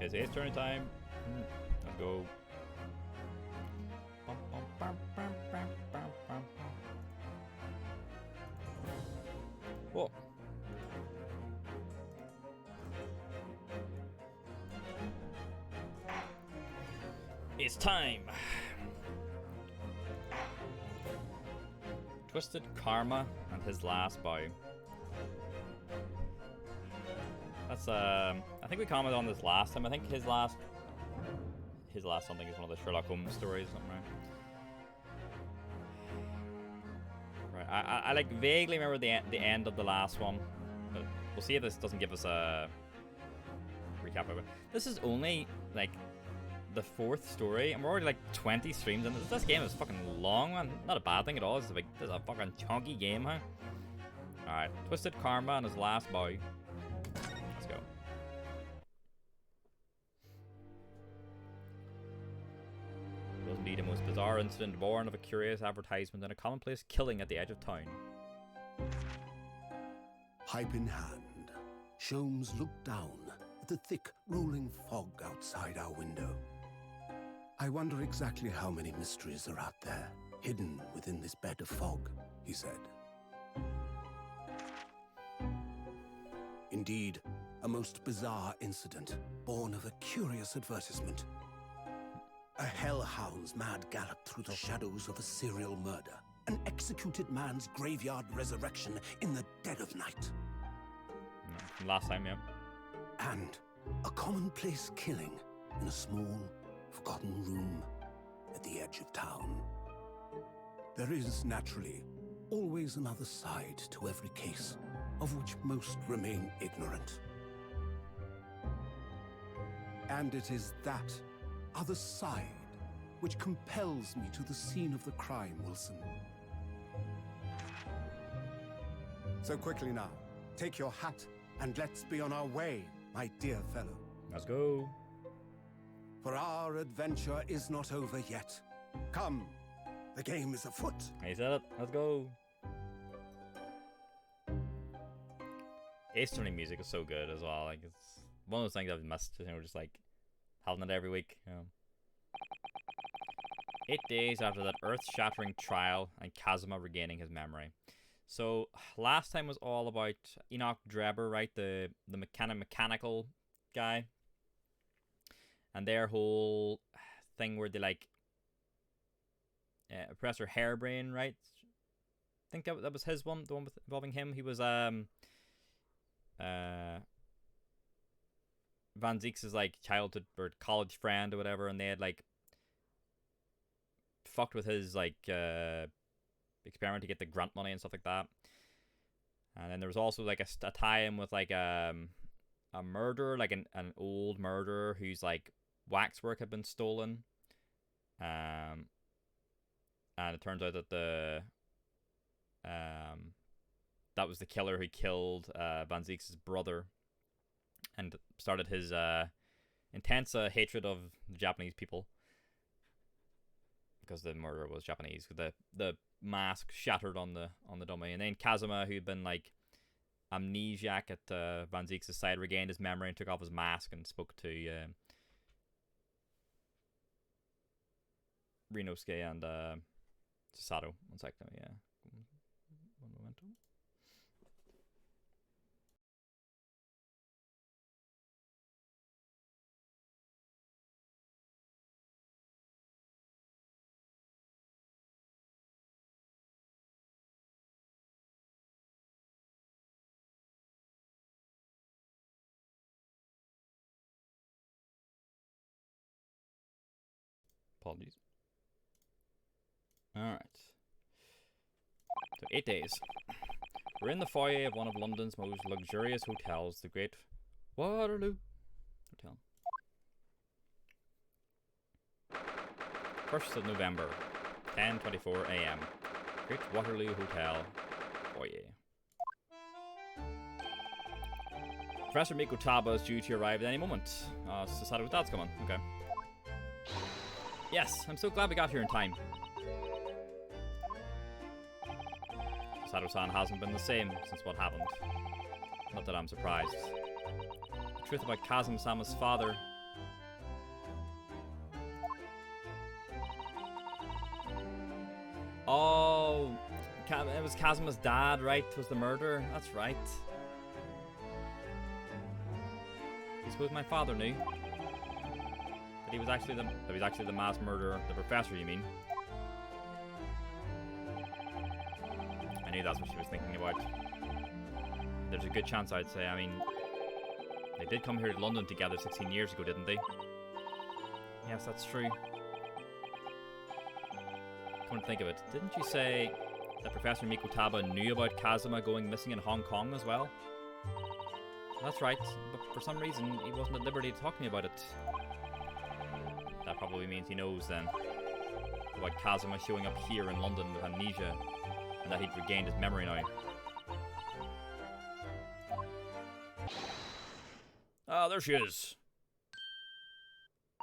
it's Ace turn time. Let's go. Whoa. It's time. Twisted Karma and his last bow. That's I think we commented on this last time. I think his last something is one of the Sherlock Holmes stories or something, right? Right. I like vaguely remember the end of the last one, but we'll see if this doesn't give us a recap of it. This is only like the 4th story, and we're already like 20 streams, and this game is fucking long, man. Not a bad thing at all. This is a fucking chunky game, huh? Alright, Twisted Karma and his last bow. Let's go. It was indeed a most bizarre incident born of a curious advertisement and a commonplace killing at the edge of town. Pipe in hand, Sholmes looked down at the thick, rolling fog outside our window. I wonder exactly how many mysteries are out there, hidden within this bed of fog, he said. Indeed, a most bizarre incident, born of a curious advertisement. A hellhound's mad gallop through the shadows of a serial murder. An executed man's graveyard resurrection in the dead of night. Last time, yeah. And a commonplace killing in a small, forgotten room at the edge of town. There is, naturally, always another side to every case, of which most remain ignorant. And it is that other side which compels me to the scene of the crime, Wilson. So quickly now, take your hat and let's be on our way, my dear fellow. Let's go. For our adventure is not over yet. Come, the game is afoot. He said it. Let's go. Ace turning music is so good as well. Like, it's one of those things I've missed. You know, just like having it every week. You know. 8 days after that earth-shattering trial and Kazuma regaining his memory. So last time was all about Enoch Drebber, right? The mechanical guy. And their whole thing where they like Professor Harebrain, right? I think that was his one, the one involving him. He was Van Zieks' like childhood or college friend or whatever, and they had like fucked with his like experiment to get the grant money and stuff like that. And then there was also like a tie-in with like a murderer, like an old murderer who's like waxwork had been stolen, and it turns out that that was the killer who killed Van Zieks' brother and started his intense hatred of the Japanese people because the murderer was Japanese. The mask shattered on the dummy, and then Kazuma, who'd been like amnesiac at Van Zieks' side, regained his memory and took off his mask and spoke to Rinosuke and Sato. One sec now, yeah. One momento. Apologies. Alright. So 8 days. We're in the foyer of one of London's most luxurious hotels, the Great Waterloo Hotel. 1st of November, 10:24 a.m. Great Waterloo Hotel foyer. Professor Mikotaba is due to arrive at any moment. Sasato's dad's coming. Okay. Yes, I'm so glad we got here in time. Sato-san hasn't been the same since what happened. Not that I'm surprised. The truth about Kazuma-sama's father Oh, it was Kazuma's dad, right? Was the murderer? That's right. I suppose my father knew that he was actually the mass murderer, the professor. You mean? I knew that's what she was thinking about. There's a good chance, I'd say. I mean, they did come here to London together 16 years ago, didn't they? Yes, that's true. Come to think of it, didn't you say that Professor Mikotaba knew about Kazuma going missing in Hong Kong as well? That's right, but for some reason he wasn't at liberty to talk to me about it. That probably means he knows then about Kazuma showing up here in London with amnesia and that he'd regained his memory now. Ah, there she is.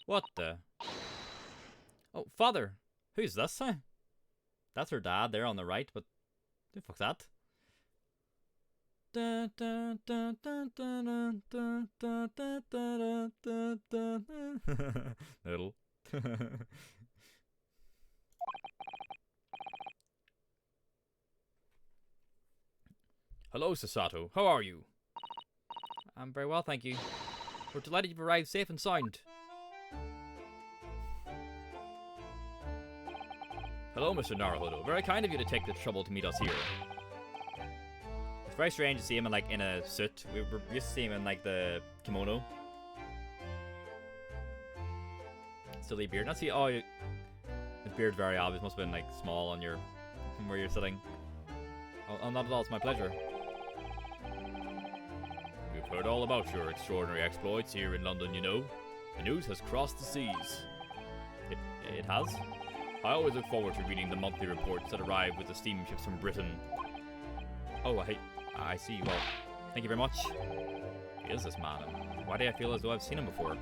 What the? Oh, father! Who's this, huh? That's her dad there on the right, but who the fuck's that? Little. Hello, Sasato. How are you? I'm very well, thank you. We're delighted you've arrived safe and sound. Hello, Mr. Naruhodo. Very kind of you to take the trouble to meet us here. It's very strange to see him in a suit. We were used to see him in like the kimono. Silly beard. Not see. Oh, his beard's very obvious. Must have been like small on your from where you're sitting. Oh, not at all. It's my pleasure. We've heard all about your extraordinary exploits here in London. You know, the news has crossed the seas. It has. I always look forward to reading the monthly reports that arrive with the steamships from Britain. Oh, I see. Well, thank you very much. Who is this man? And why do I feel as though I've seen him before?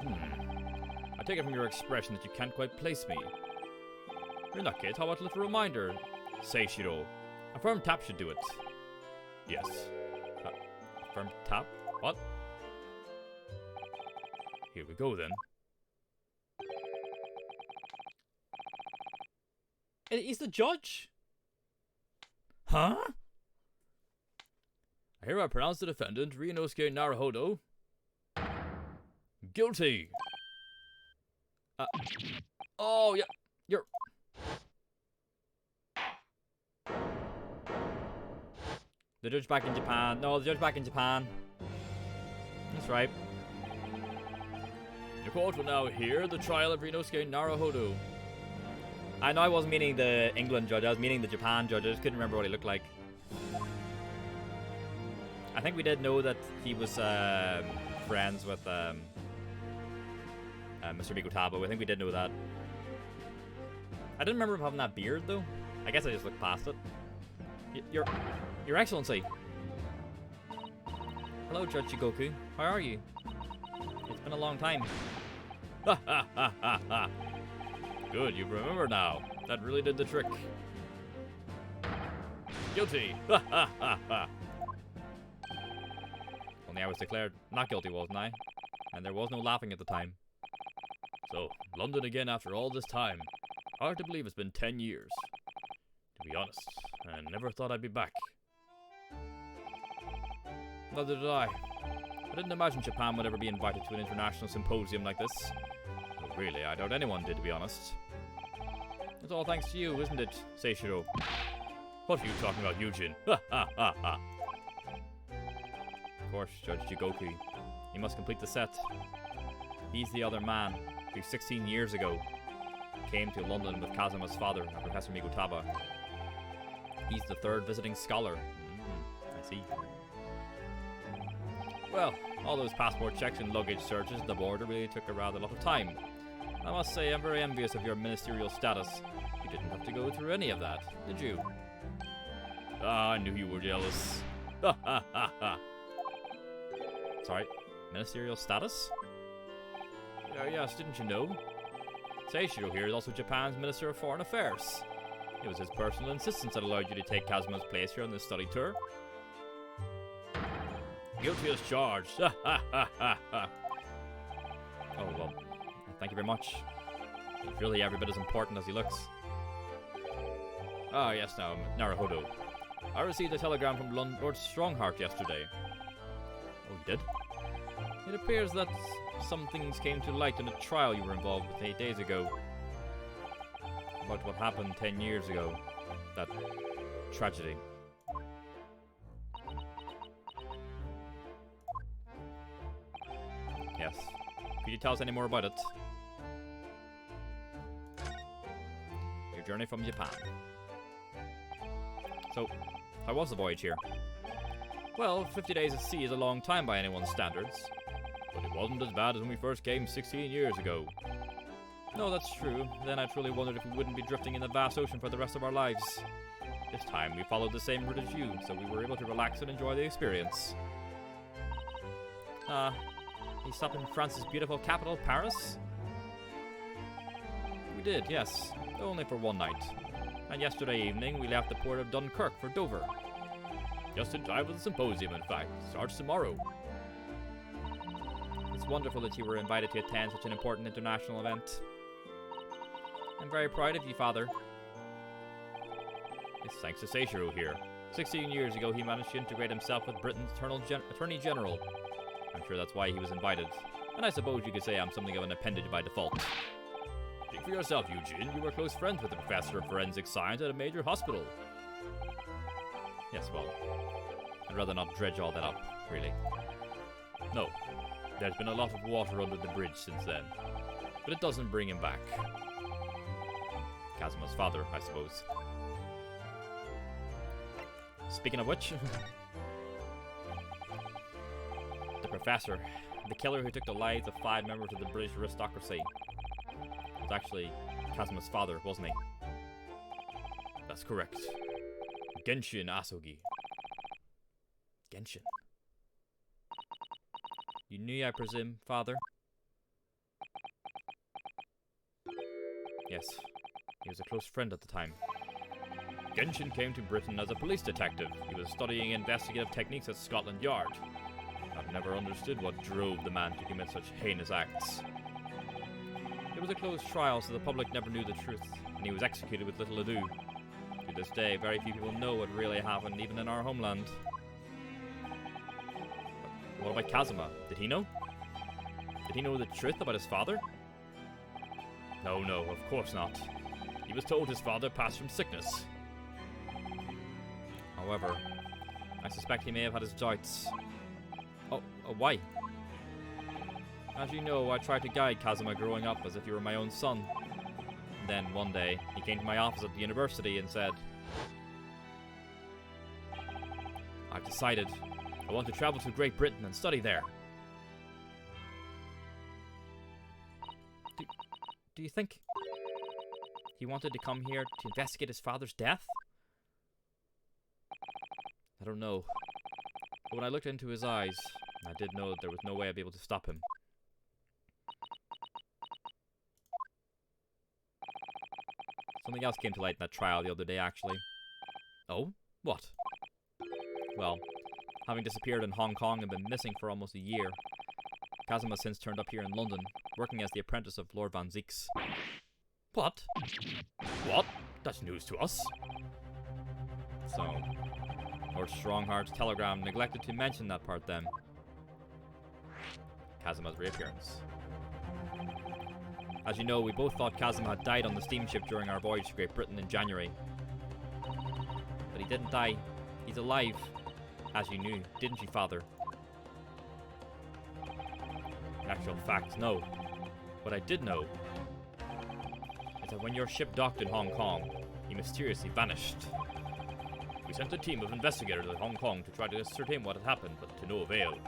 I take it from your expression that you can't quite place me. In that case, how about a little reminder? Seishiro. A firm tap should do it. Yes. A firm tap? What? Here we go then. He's the judge? Huh? I hereby pronounce the defendant, Ryunosuke Naruhodo, guilty. Oh, yeah, you're... The judge back in Japan. No, the judge back in Japan. That's right. The court will now hear the trial of Ryunosuke Naruhodo. I know I wasn't meaning the England judge, I was meaning the Japan judge. I just couldn't remember what he looked like. I think we did know that he was friends with Mr. Mikotaba. I think we did know that. I didn't remember him having that beard though. I guess I just looked past it. Your Excellency. Hello, Judge Shigoku. How are you? It's been a long time. Ha ha ha ha ha. Good, you remember now. That really did the trick. Guilty. Ha ha ha ha. Only I was declared not guilty, wasn't I? And there was no laughing at the time. So, London again after all this time. Hard to believe it's been 10 years. To be honest, I never thought I'd be back. Neither did I. I didn't imagine Japan would ever be invited to an international symposium like this. Well, really, I doubt anyone did, to be honest. It's all thanks to you, isn't it, Seishiro? What are you talking about, Eugene? Ha ha ha ha. Of course, Judge Jigoku. He must complete the set. He's the other man who 16 years ago came to London with Kazuma's father, Professor Mikotaba. He's the third visiting scholar. I see. Well, all those passport checks and luggage searches at the border really took a rather lot of time. I must say I'm very envious of your ministerial status. You didn't have to go through any of that, did you? Ah, I knew you were jealous. Ha ha ha ha. Sorry, ministerial status? Yes, didn't you know? Seishiro here is also Japan's Minister of Foreign Affairs. It was his personal insistence that allowed you to take Kazuma's place here on this study tour. Guilty as charged. Ha ha ha ha ha. Oh, well, thank you very much. He's really every bit as important as he looks. Ah, yes, now, Naruhodo. I received a telegram from Lord Strongheart yesterday. Oh, you did? It appears that some things came to light in a trial you were involved with 8 days ago. About what happened 10 years ago. That tragedy. Yes. Could you tell us any more about it? Your journey from Japan. So, how was the voyage here? Well, 50 days at sea is a long time by anyone's standards. But it wasn't as bad as when we first came 16 years ago. No, that's true. Then I truly wondered if we wouldn't be drifting in the vast ocean for the rest of our lives. This time we followed the same route as you, so we were able to relax and enjoy the experience. You stopped in France's beautiful capital, Paris? We did, yes. Only for one night. And yesterday evening we left the port of Dunkirk for Dover. Just in time for the symposium, in fact. Starts tomorrow. It's wonderful that you were invited to attend such an important international event. I'm very proud of you, Father. It's thanks to Seishiro here. 16 years ago, he managed to integrate himself with Britain's Attorney General. I'm sure that's why he was invited. And I suppose you could say I'm something of an appendage by default. Speak for yourself, Eugene. You were close friends with the professor of forensic science at a major hospital. Yes, well, I'd rather not dredge all that up, really. No, there's been a lot of water under the bridge since then. But it doesn't bring him back. Kazuma's father, I suppose. Speaking of which... the professor, the killer who took the lives of 5 members of the British aristocracy, was actually Kazuma's father, wasn't he? That's correct. Genshin Asogi. Genshin. You knew, I presume, Father? Yes. He was a close friend at the time. Genshin came to Britain as a police detective. He was studying investigative techniques at Scotland Yard. I've never understood what drove the man to commit such heinous acts. It was a closed trial, so the public never knew the truth, and he was executed with little ado. To this day, very few people know what really happened, even in our homeland. But what about Kazuma? Did he know? Did he know the truth about his father? No, of course not. He was told his father passed from sickness. However, I suspect he may have had his doubts. Oh, why? As you know, I tried to guide Kazuma growing up as if he were my own son. Then, one day, he came to my office at the university and said, I've decided I want to travel to Great Britain and study there. Do you think he wanted to come here to investigate his father's death? I don't know. But when I looked into his eyes, I did know that there was no way I'd be able to stop him. Something else came to light in that trial the other day, actually. Oh? What? Well, having disappeared in Hong Kong and been missing for almost a year, Kazuma since turned up here in London, working as the apprentice of Lord Van Zieks. What? What? That's news to us. So, Lord Strongheart's telegram neglected to mention that part then. Kazuma's reappearance. As you know, we both thought Kazuma had died on the steamship during our voyage to Great Britain in January. But he didn't die. He's alive. As you knew, didn't you, Father? In actual fact, no. What I did know is that when your ship docked in Hong Kong, he mysteriously vanished. We sent a team of investigators to Hong Kong to try to ascertain what had happened, but to no avail.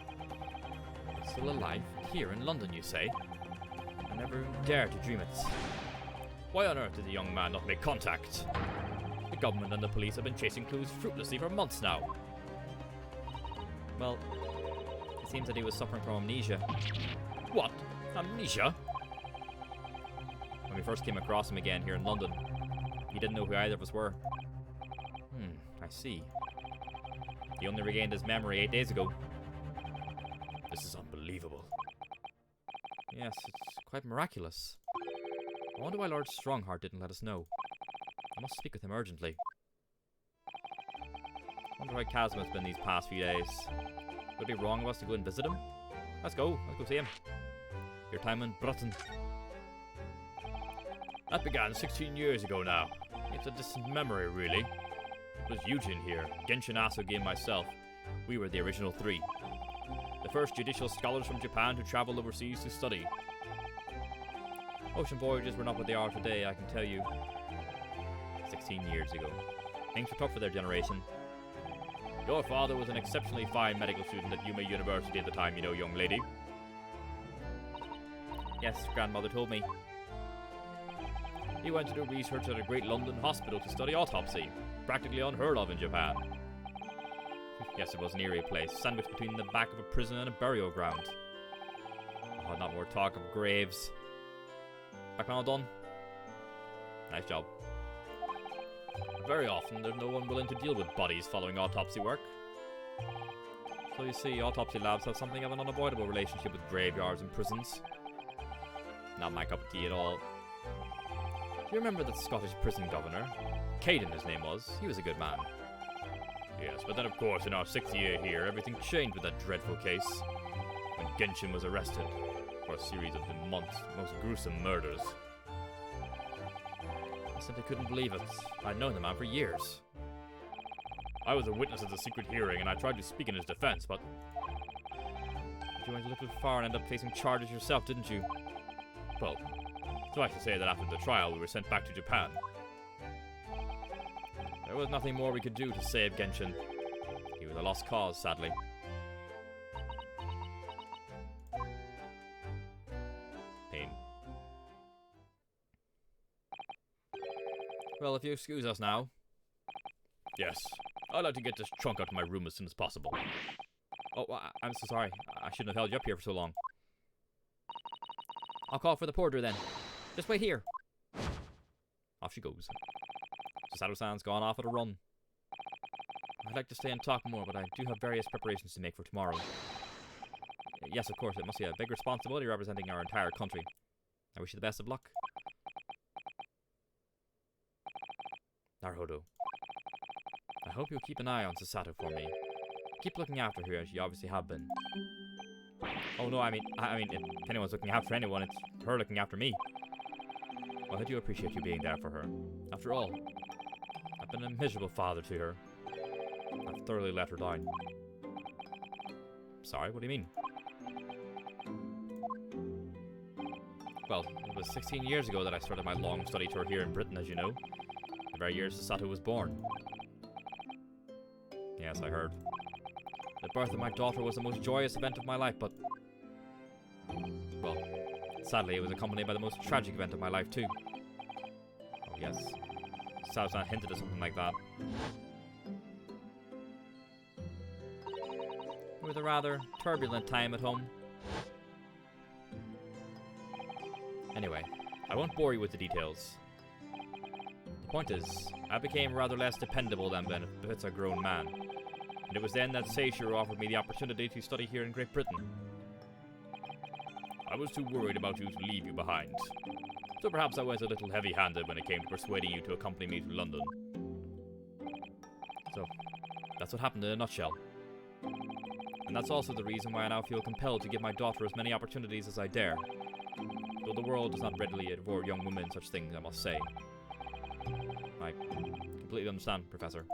Still alive? Here in London, you say? I never dared to dream it. Why on earth did the young man not make contact? The government and the police have been chasing clues fruitlessly for months now. Well, it seems that he was suffering from amnesia. What? Amnesia? When we first came across him again here in London, he didn't know who either of us were. I see. He only regained his memory 8 days ago. This is unbelievable. Yes, it's quite miraculous. I wonder why Lord Strongheart didn't let us know. I must speak with him urgently. Wonder how Chasm has been these past few days. Would it be wrong of us to go and visit him? Let's go see him. Your time in Britain. That began 16 years ago now. It's a distant memory, really. It was Eugene here, Genshin Asugi and myself. We were the original three. The first judicial scholars from Japan to travel overseas to study. Ocean voyages were not what they are today, I can tell you. 16 years ago. Things were tough for their generation. Your father was an exceptionally fine medical student at Yuma University at the time, you know, young lady. Yes, grandmother told me. He went to do research at a great London hospital to study autopsy. Practically unheard of in Japan. Yes, it was an eerie place, sandwiched between the back of a prison and a burial ground. Oh, not more talk of graves. Back panel done. Nice job. Very often, there's no one willing to deal with bodies following autopsy work. So you see, autopsy labs have something of an unavoidable relationship with graveyards and prisons. Not my cup of tea at all. Do you remember that Scottish prison governor? Caden, his name was. He was a good man. Yes, but then of course, in our 6th year here, everything changed with that dreadful case. When Genshin was arrested for a series of the month's most gruesome murders. I simply couldn't believe it. I'd known the man for years. I was a witness at the secret hearing, and I tried to speak in his defense, but... You went a little far and ended up facing charges yourself, didn't you? Well, suffice to say that after the trial, we were sent back to Japan. There was nothing more we could do to save Genshin. He was a lost cause, sadly. Pain. Well, if you excuse us now. Yes, I'd like to get this trunk out of my room as soon as possible. Oh, I'm so sorry. I shouldn't have held you up here for so long. I'll call for the porter then. Just wait here. Off she goes. Sato-san's gone off at a run. I'd like to stay and talk more, but I do have various preparations to make for tomorrow. Yes, of course, it must be a big responsibility representing our entire country. I wish you the best of luck. Naruhodo. I hope you'll keep an eye on Susato for me. Keep looking after her as you obviously have been. Oh no, I mean, if anyone's looking after anyone, it's her looking after me. Well, I do appreciate you being there for her. After all, I've been a miserable father to her. I've thoroughly let her down. Sorry, what do you mean? Well, it was 16 years ago that I started my long study tour here in Britain, as you know. The very year Susato was born. Yes, I heard. The birth of my daughter was the most joyous event of my life, but... well, sadly, it was accompanied by the most tragic event of my life, too. Oh, yes. Sato-san hinted at something like that. It was a rather turbulent time at home. Anyway, I won't bore you with the details. The point is, I became rather less dependable than befits a grown man. And it was then that Seishiro offered me the opportunity to study here in Great Britain. I was too worried about you to leave you behind. So perhaps I went a little heavy-handed when it came to persuading you to accompany me to London. So, that's what happened in a nutshell. And that's also the reason why I now feel compelled to give my daughter as many opportunities as I dare. Though the world does not readily reward young women such things, I must say. I completely understand, Professor.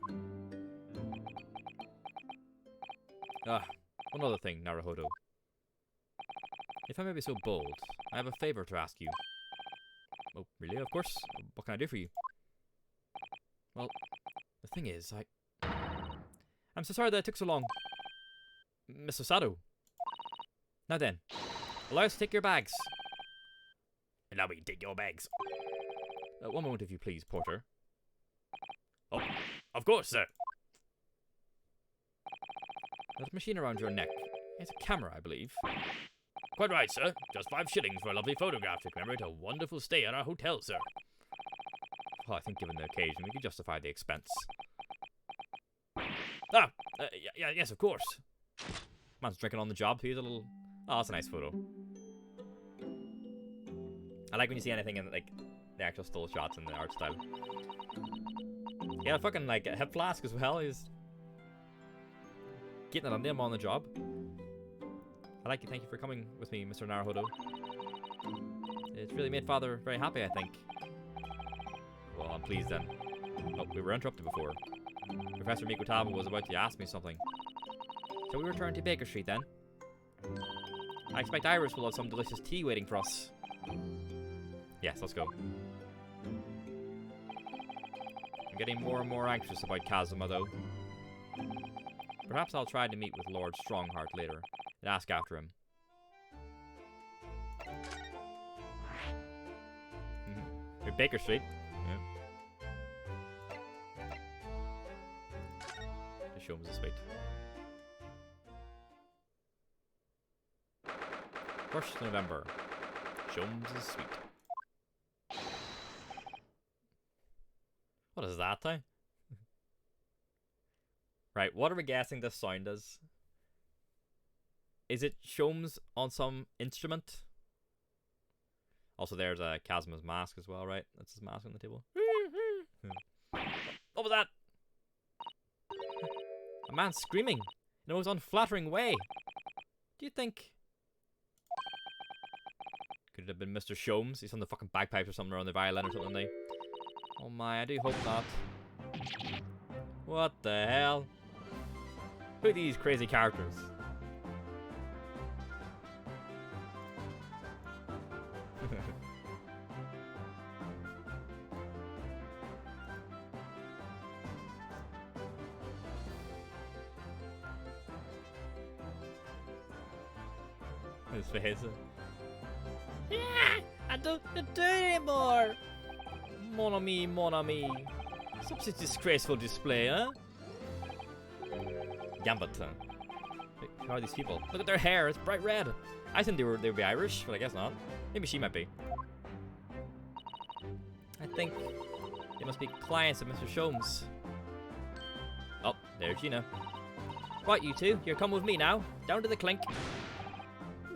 One other thing, Naruhodo. If I may be so bold, I have a favor to ask you. Oh, really? Of course. What can I do for you? Well, the thing is, I'm so sorry that it took so long. Mr. Sato. Now then, allow us to take your bags. Allow me to take your bags. One moment, if you please, Porter. Oh, of course, sir. There's a machine around your neck. It's a camera, I believe. Quite right, sir. Just 5 shillings for a lovely photograph to commemorate a wonderful stay at our hotel, sir. Well, I think given the occasion, we could justify the expense. Yes, of course. Man's drinking on the job. He's a little... oh, that's a nice photo. I like when you see anything in, like, the actual still shots and the art style. Yeah, fucking, like, a hip flask as well. He's getting it on them on the job. I'd like to thank you for coming with me, Mr. Naruhodo. It's really made Father very happy, I think. Well, I'm pleased then. Oh, we were interrupted before. Professor Mikutaba was about to ask me something. So we return to Baker Street then. I expect Iris will have some delicious tea waiting for us. Yes, let's go. I'm getting more and more anxious about Kazuma though. Perhaps I'll try to meet with Lord Strongheart later and ask after him. We're Baker Street. Yeah. The show was sweet. 1st November. Shomes is sweet. What is that thing? Right, what are we guessing this sound is? Is it Shomes on some instrument? Also, there's Kazuma's mask as well, right? That's his mask on the table. What was that? A man screaming in a most unflattering way. Do you think... Could it have been Mr. Shomes? He's on the fucking bagpipes or something, or on the violin or something. Oh my, I do hope not. What the hell? Who are these crazy characters? His face. Yeah, I don't do it anymore. Mon ami, mon ami. Such a disgraceful display, huh? Gambit. How are these people? Look at their hair, it's bright red. I think they would be Irish, but I guess not. Maybe she might be. I think they must be clients of Mr. Shomes. Oh, there's Gina. Right, you two, you're coming with me now. Down to the clink.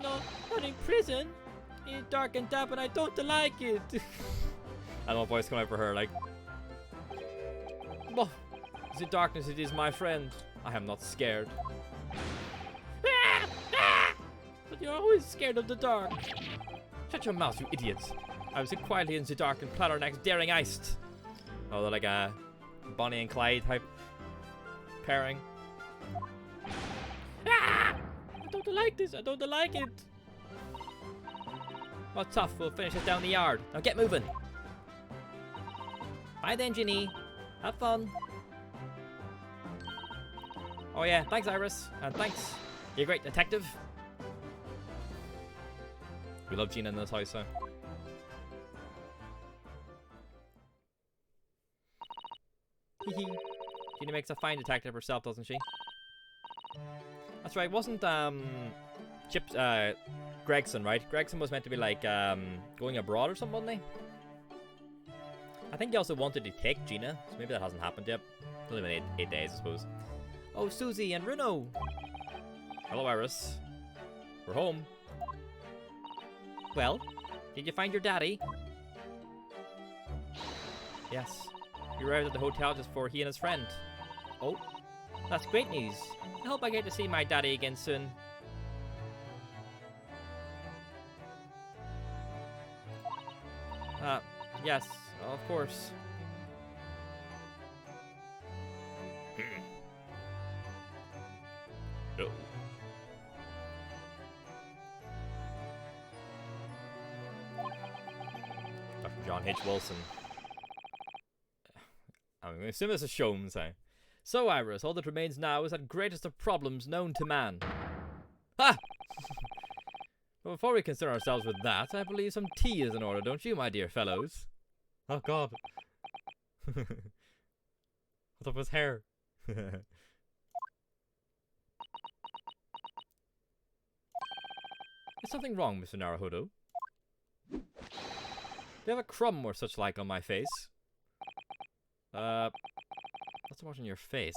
No, not in prison. It's dark and damp and I don't like it. I know a voice coming out for her, like... Oh, the darkness, it is my friend. I am not scared. But you're always scared of the dark. Shut your mouth, you idiots. I was sit quietly in the dark and Platterneck's daring iced. Oh, they're like a Bonnie and Clyde type pairing. I don't like this, I don't like it. Oh, tough, we'll finish it down the yard. Now get moving. Bye then, Ginny. Have fun. Oh yeah, thanks Iris. And thanks. You're a great detective. We love Gina in this house, so. Gina makes a fine detective herself, doesn't she? That's right, wasn't Gregson, right? Gregson was meant to be like going abroad or something, wasn't he? I think he also wanted to take Gina, so maybe that hasn't happened yet. It's only been 8 days, I suppose. Oh, Susie and Runo! Hello, Iris. We're home. Well, did you find your daddy? Yes. You arrived at the hotel just before he and his friend. Oh, that's great news. I hope I get to see my daddy again soon. Yes, of course. No. Dr. John H. Wilson. I'm going to assume this is Shomes, eh? So, Iris, all that remains now is that greatest of problems known to man. Ah! But before we concern ourselves with that, I believe some tea is in order, don't you, my dear fellows? Oh, God. What's up with his hair? Is something wrong, Mr. Naruhodo? Do you have a crumb or such like on my face? Not so much on your face.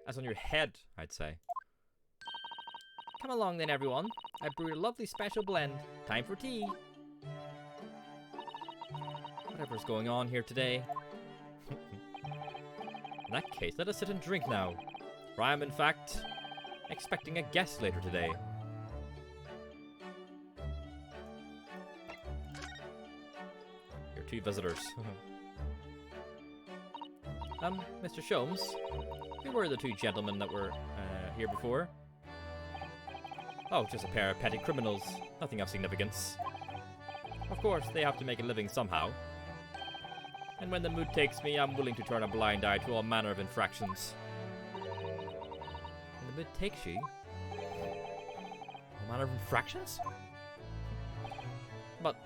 As on your head, I'd say. Come along then, everyone. I brewed a lovely special blend. Time for tea. Whatever's going on here today. In that case, let us sit and drink now. For I am, in fact, Expecting a guest later today. Your 2 visitors. Mr. Sholmes, who were the 2 gentlemen that were here before? Oh, just a pair of petty criminals. Nothing of significance. Of course, they have to make a living somehow. And when the mood takes me, I'm willing to turn a blind eye to all manner of infractions. When the mood takes you? All manner of infractions? But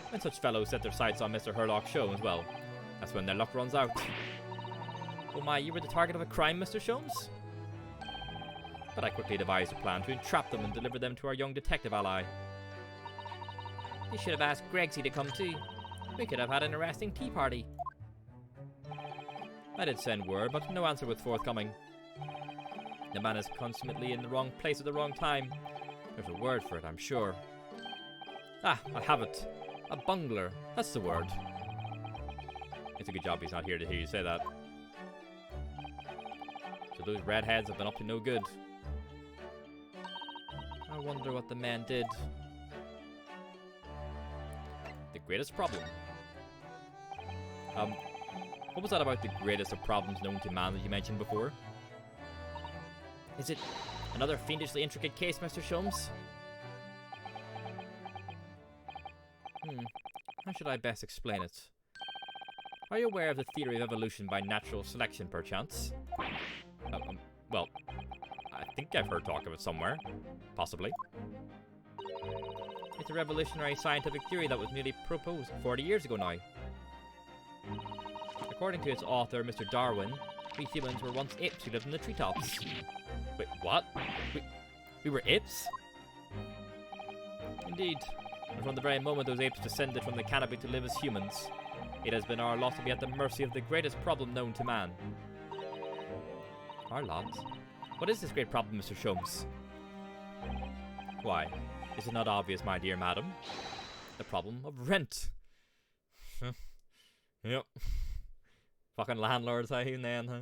when such fellows set their sights on Mr. Herlock's show as well, that's when their luck runs out. Oh my, you were the target of a crime, Mr. Sholmes? But I quickly devised a plan to entrap them and deliver them to our young detective ally. You should have asked Gregsy to come too. We could have had an arresting tea party. I did send word, but no answer was forthcoming. The man is consummately in the wrong place at the wrong time. There's a word for it, I'm sure. Ah, I have it. A bungler. That's the word. It's a good job he's not here to hear you say that. So those redheads have been up to no good. I wonder what the man did. The greatest problem. What was that about the greatest of problems known to man that you mentioned before? Is it another fiendishly intricate case, Mr. Sholmes? How should I best explain it? Are you aware of the theory of evolution by natural selection, perchance? Well, I think I've heard talk of it somewhere. Possibly. It's a revolutionary scientific theory that was nearly proposed 40 years ago now. According to its author, Mr. Darwin, we humans were once apes who lived in the treetops. Wait, what? We were apes? Indeed. And from the very moment those apes descended from the canopy to live as humans, it has been our lot to be at the mercy of the greatest problem known to man. Our lot? What is this great problem, Mr. Sholmes? Why, is it not obvious, my dear madam? The problem of rent. Yep. Fucking landlords, and then, huh?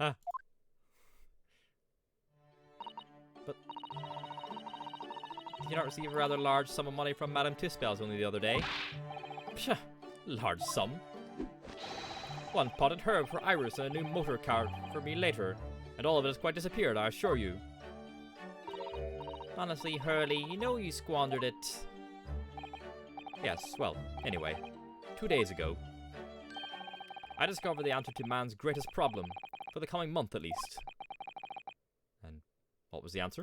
Huh. But did you not receive a rather large sum of money from Madame Tuspells only the other day? Psha, large sum. 1 potted herb for Iris and a new motor car for me later, and all of it has quite disappeared, I assure you. Honestly, Hurley, you know you squandered it. Yes, well, anyway, 2 days ago, I discovered the answer to man's greatest problem, for the coming month at least. And what was the answer?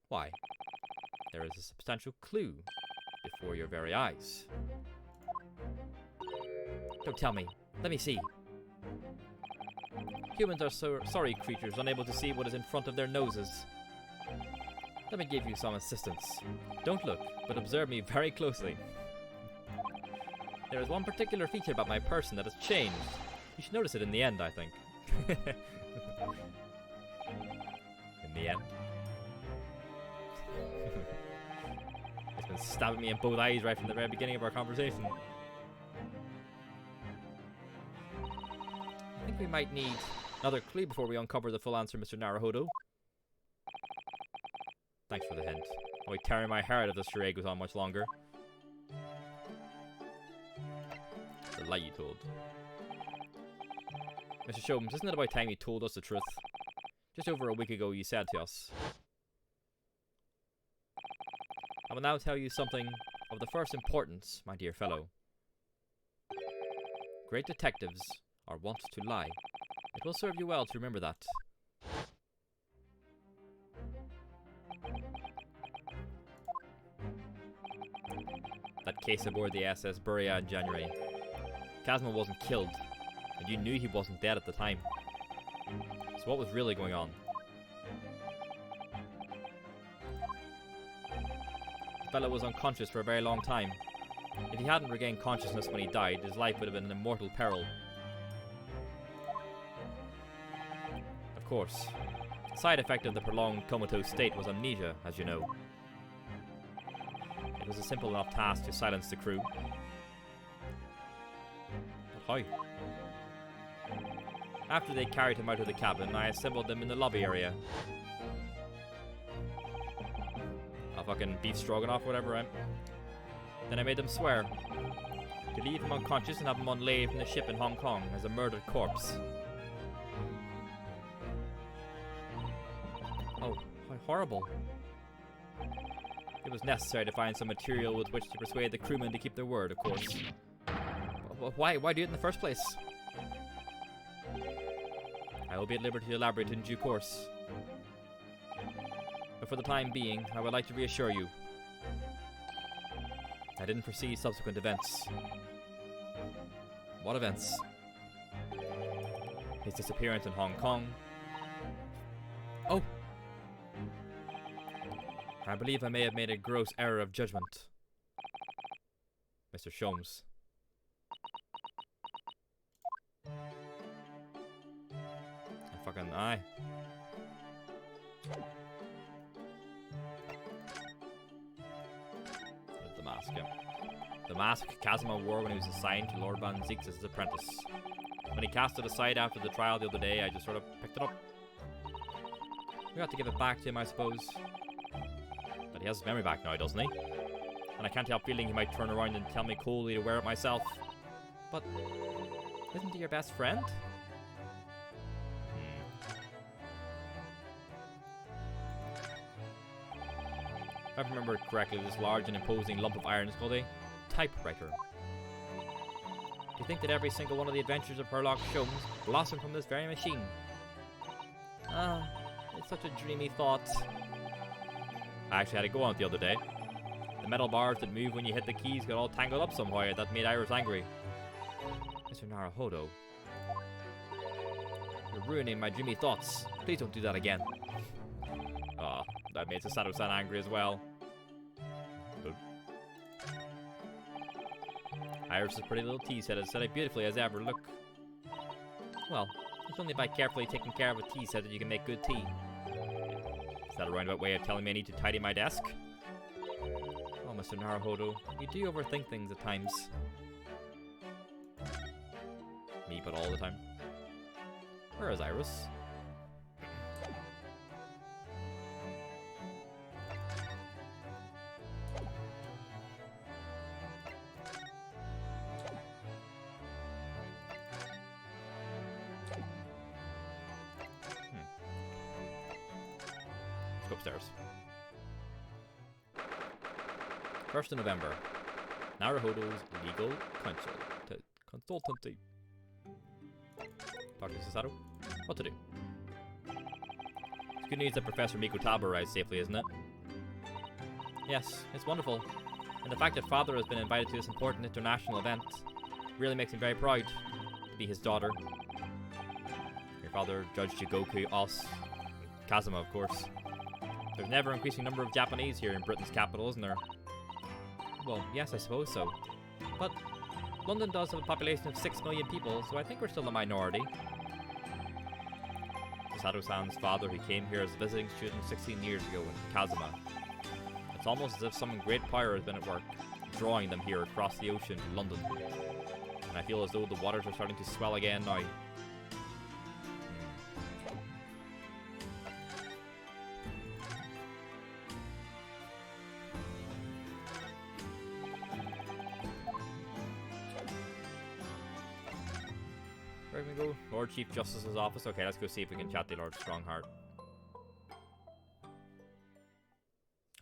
Why, there is a substantial clue before your very eyes. Don't tell me. Let me see. Humans are sorry creatures, unable to see what is in front of their noses. Let me give you some assistance. Don't look, but observe me very closely. There is one particular feature about my person that has changed. You should notice it in the end, I think. In the end. It's been stabbing me in both eyes right from the very beginning of our conversation. I think we might need another clue before we uncover the full answer, Mr. Naruhodo. Thanks for the hint. I'll be tearing my hair out if this charade goes on much longer. The lie you told. Mr. Sholmes, isn't it about time you told us the truth? Just over a week ago you said to us. I will now tell you something of the first importance, my dear fellow. Great detectives are wont to lie. It will serve you well to remember that. That case aboard the SS Buria in January. Kazma wasn't killed, and you knew he wasn't dead at the time. So what was really going on? The fellow was unconscious for a very long time. If he hadn't regained consciousness when he died, his life would have been in immortal peril. Of course, the side effect of the prolonged comatose state was amnesia, as you know. It was a simple enough task to silence the crew. But how? After they carried him out of the cabin, I assembled them in the lobby area. A fucking beef stroganoff, whatever, right? Then I made them swear to leave him unconscious and have him unlaid from the ship in Hong Kong as a murdered corpse. Oh, how horrible. It was necessary to find some material with which to persuade the crewmen to keep their word, of course. Why do it in the first place? I will be at liberty to elaborate in due course. But for the time being, I would like to reassure you. I didn't foresee subsequent events. What events? His disappearance in Hong Kong. Oh! I believe I may have made a gross error of judgment. Mr. Sholmes. Fucking aye. There's the mask, yeah. The mask Kazuma wore when he was assigned to Lord Van Zieks as his apprentice. When he cast it aside after the trial the other day, I just sort of picked it up. We got to give it back to him, I suppose. But he has his memory back now, doesn't he? And I can't help feeling he might turn around and tell me coldly to wear it myself. But isn't he your best friend? If I remember correctly, this large and imposing lump of iron is called a typewriter. Do you think that every single one of the adventures of Herlock Sholmes blossomed from this very machine? Ah, it's such a dreamy thought. I actually had to go on it the other day. The metal bars that move when you hit the keys got all tangled up somehow. That made Iris angry. Mr. Naruhodo, you're ruining my dreamy thoughts. Please don't do that again. Ah, that made Susato-san angry as well. Good. Iris' pretty little tea set is set up beautifully as ever. Look. Well, it's only by carefully taking care of a tea set that you can make good tea. Is that a roundabout way of telling me I need to tidy my desk? Oh, Mr. Naruhodo, you do overthink things at times. Me, but all the time. Where is Iris? Let's go upstairs. 1st of November. Naruhodo's legal counsel. Consultancy. Talk to Susato. What to do? It's good news that Professor Mikotaba arrived safely, isn't it? Yes, it's wonderful. And the fact that Father has been invited to this important international event really makes me very proud to be his daughter. Your father, Judge Jigoku Os. Kazuma, of course. There's an ever-increasing number of Japanese here in Britain's capital, isn't there? Well, yes, I suppose so. But London does have a population of 6 million people, so I think we're still a minority. Susato-san's father, he came here as a visiting student 16 years ago in Kazuma. It's almost as if some great power has been at work, drawing them here across the ocean to London. And I feel as though the waters are starting to swell again now. Where can we go? Lord Chief Justice's office. Okay, let's go see if we can chat to Lord Strongheart.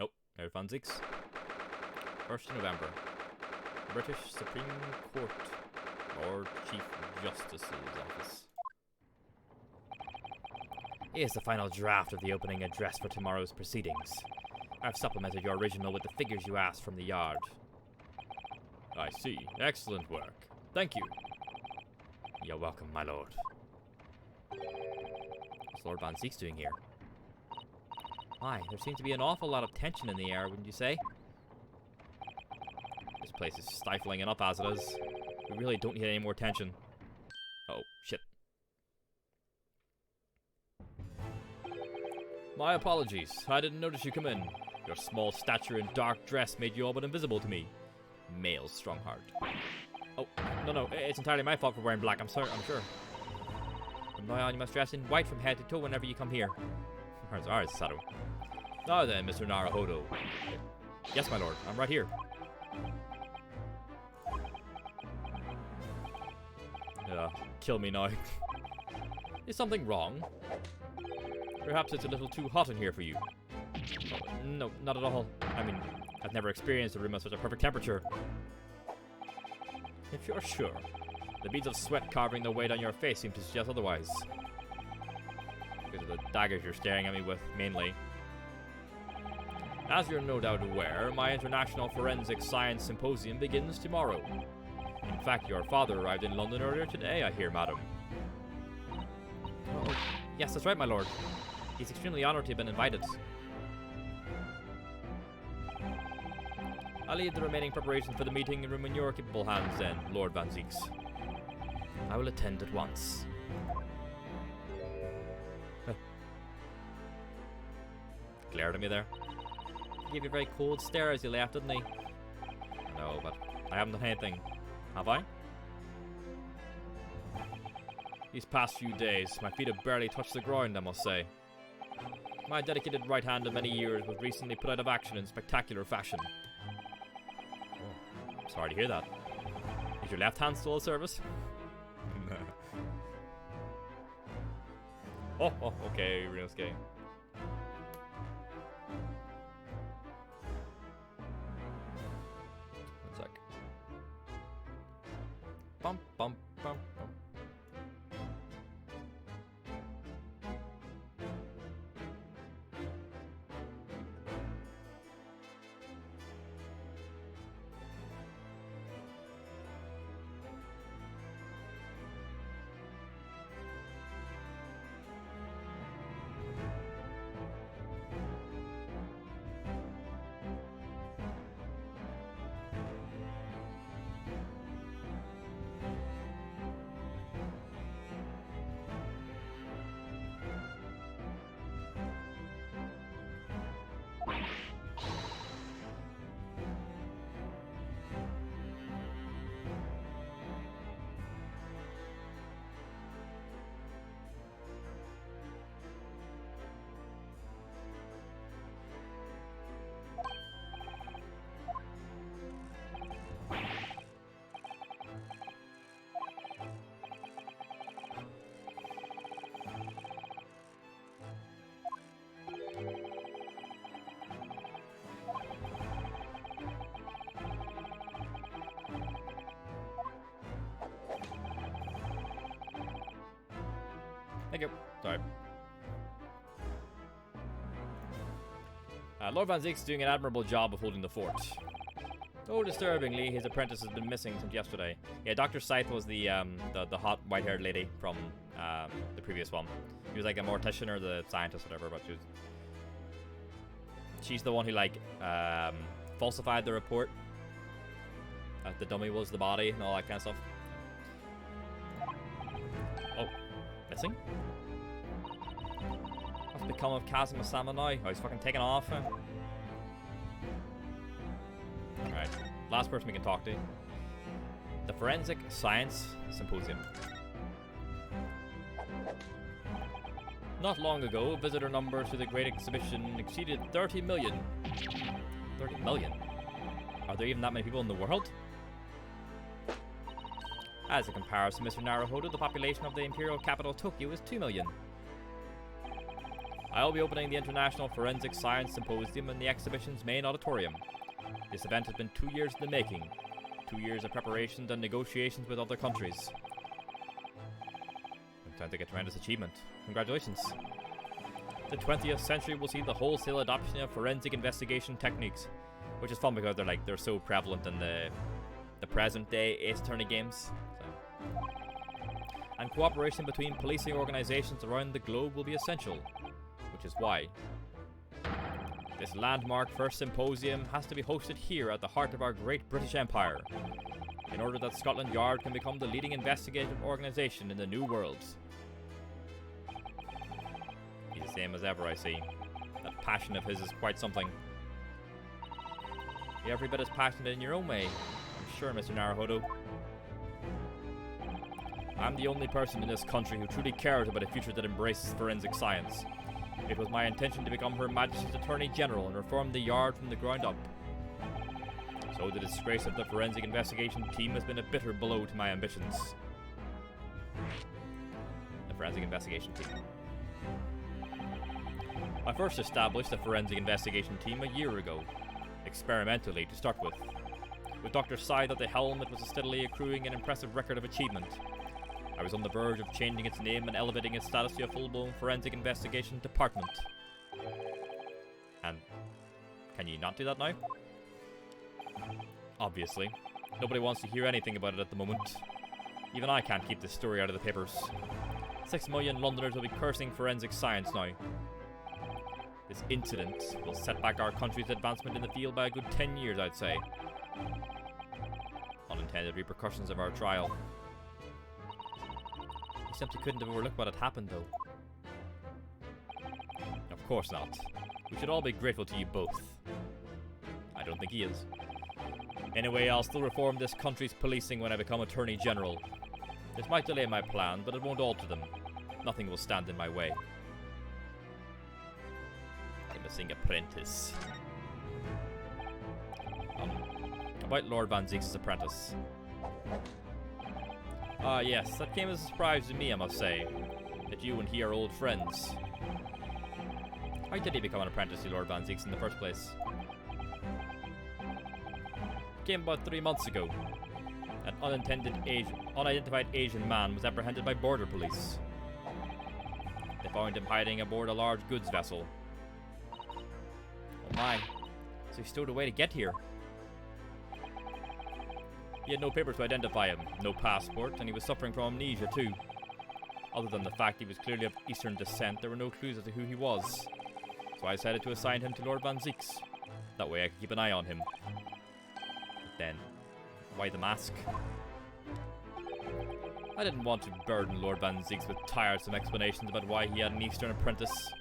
Oh, there's Van Zieks. 1st of November. British Supreme Court. Lord Chief Justice's office. Here's the final draft of the opening address for tomorrow's proceedings. I've supplemented your original with the figures you asked from the yard. I see. Excellent work. Thank you. You're welcome, my lord. What's Lord Van Zieks doing here? Why, there seems to be an awful lot of tension in the air, wouldn't you say? This place is stifling enough as it is. We really don't need any more tension. Oh, shit. My apologies. I didn't notice you come in. Your small stature and dark dress made you all but invisible to me. Male Strongheart. Oh, no, it's entirely my fault for wearing black, I'm sorry, I'm sure. From now on, you must dress in white from head to toe whenever you come here. Alright, Sato. Now then, Mr. Naruhodo. Yes, my lord. I'm right here. Kill me now. Is something wrong? Perhaps it's a little too hot in here for you. No, not at all. I mean, I've never experienced a room of such a perfect temperature. If you're sure. The beads of sweat carving their way down your face seem to suggest otherwise. Because of the daggers you're staring at me with, mainly. As you're no doubt aware, my International Forensic Science Symposium begins tomorrow. In fact, your father arrived in London earlier today, I hear, madam. Oh, yes, that's right, my lord. He's extremely honored to have been invited. I'll leave the remaining preparations for the meeting room in your capable hands then, Lord Van Zieks. I will attend at once. Glared at me there. He gave you a very cold stare as you left, didn't he? No, but I haven't done anything. Have I? These past few days, my feet have barely touched the ground, I must say. My dedicated right hand of many years was recently put out of action in spectacular fashion. Oh, sorry to hear that. Is your left hand still of service? oh, okay, Ryunosuke. One sec. Bump, bump, bump, bump. Thank you. Sorry. Lord Van Zieks doing an admirable job of holding the fort. Though disturbingly, his apprentice has been missing since yesterday. Yeah, Dr. Scythe was the hot white-haired lady from the previous one. She was like a mortician or the scientist, whatever, but she's the one who like falsified the report. The dummy was the body and all that kind of stuff. Oh, missing? What's become of Kazuma Sama now? Oh, he's fucking taken off. Alright, last person we can talk to. The Forensic Science Symposium. Not long ago, visitor numbers to the Great Exhibition exceeded 30 million. 30 million? Are there even that many people in the world? As a comparison, Mr. Naruhodo, the population of the imperial capital Tokyo is 2 million. I'll be opening the International Forensic Science Symposium in the exhibition's main auditorium. This event has been 2 years in the making. 2 years of preparations and negotiations with other countries. Sounds like a tremendous achievement. Congratulations. The 20th century will see the wholesale adoption of forensic investigation techniques, which is fun because they're so prevalent in the present day Ace Attorney games. And cooperation between policing organizations around the globe will be essential, which is why this landmark first symposium has to be hosted here at the heart of our great British Empire, in order that Scotland Yard can become the leading investigative organization in the New World. He's the same as ever, I see. That passion of his is quite something. You're every bit as passionate in your own way, I'm sure, Mr. Naruhodo. I'm the only person in this country who truly cares about a future that embraces forensic science. It was my intention to become Her Majesty's Attorney General and reform the Yard from the ground up. So the disgrace of the forensic investigation team has been a bitter blow to my ambitions. The forensic investigation team. I first established the forensic investigation team a year ago, experimentally to start with. With Dr. Scythe at the helm, it was steadily accruing an impressive record of achievement. I was on the verge of changing its name and elevating its status to a full-blown forensic investigation department. And can you not do that now? Obviously. Nobody wants to hear anything about it at the moment. Even I can't keep this story out of the papers. 6 million Londoners will be cursing forensic science now. This incident will set back our country's advancement in the field by a good 10 years, I'd say. Unintended repercussions of our trial. I simply couldn't have overlooked what had happened, though. Of course not. We should all be grateful to you both. I don't think he is. Anyway, I'll still reform this country's policing when I become Attorney General. This might delay my plan, but it won't alter them. Nothing will stand in my way. The missing apprentice. About Lord Van Zieks' apprentice. Ah, yes, that came as a surprise to me, I must say, that you and he are old friends. How did he become an apprentice to Lord Van Zieks in the first place? It came about 3 months ago. An unidentified Asian man was apprehended by border police. They found him hiding aboard a large goods vessel. Oh my, so he stowed away to get here. He had no papers to identify him, no passport, and he was suffering from amnesia too. Other than the fact he was clearly of Eastern descent, there were no clues as to who he was. So I decided to assign him to Lord Van Zieks. That way I could keep an eye on him. But then, why the mask? I didn't want to burden Lord Van Zieks with tiresome explanations about why he had an Eastern apprentice.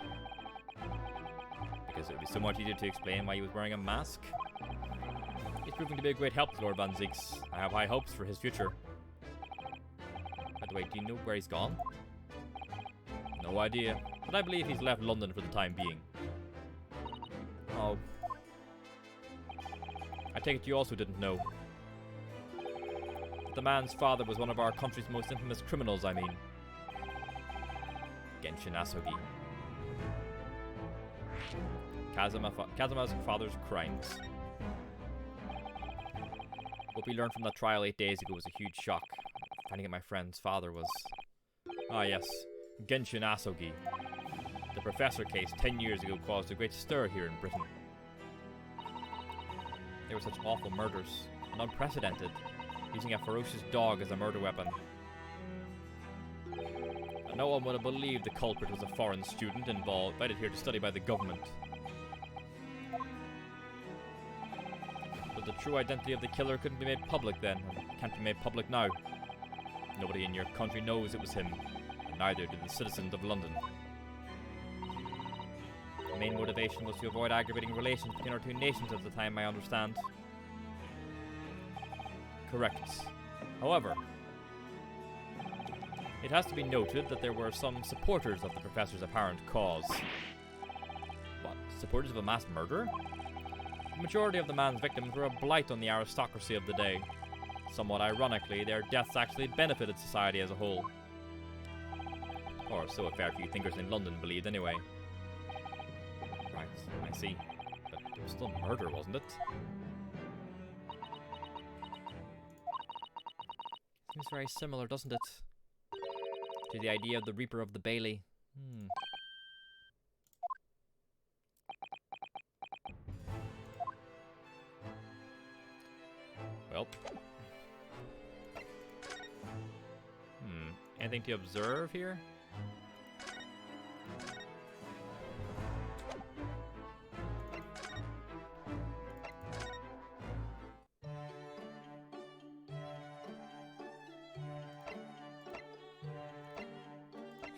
Because it would be so much easier to explain why he was wearing a mask. He's proving to be a great help to Lord Van Zieks. I have high hopes for his future. By the way, do you know where he's gone? No idea, but I believe he's left London for the time being. Oh. I take it you also didn't know. That the man's father was one of our country's most infamous criminals, I mean. Genshin Asogi. Kazuma's father's crimes. What we learned from that trial 8 days ago was a huge shock. Finding out my friend's father was... Ah yes, Genshin Asogi. The professor case 10 years ago caused a great stir here in Britain. There were such awful murders, and unprecedented, using a ferocious dog as a murder weapon. And no one would have believed the culprit was a foreign student invited here to study by the government. But the true identity of the killer couldn't be made public then, and can't be made public now. Nobody in your country knows it was him, and neither do the citizens of London. The main motivation was to avoid aggravating relations between our two nations at the time, I understand. Correct. However, it has to be noted that there were some supporters of the professor's apparent cause. What? Supporters of a mass murder? The majority of the man's victims were a blight on the aristocracy of the day. Somewhat ironically, their deaths actually benefited society as a whole. Or so a fair few thinkers in London believed anyway. Right, I see. But it was still murder, wasn't it? Seems very similar, doesn't it? To the idea of the Reaper of the Bailey. Well. Anything to observe here?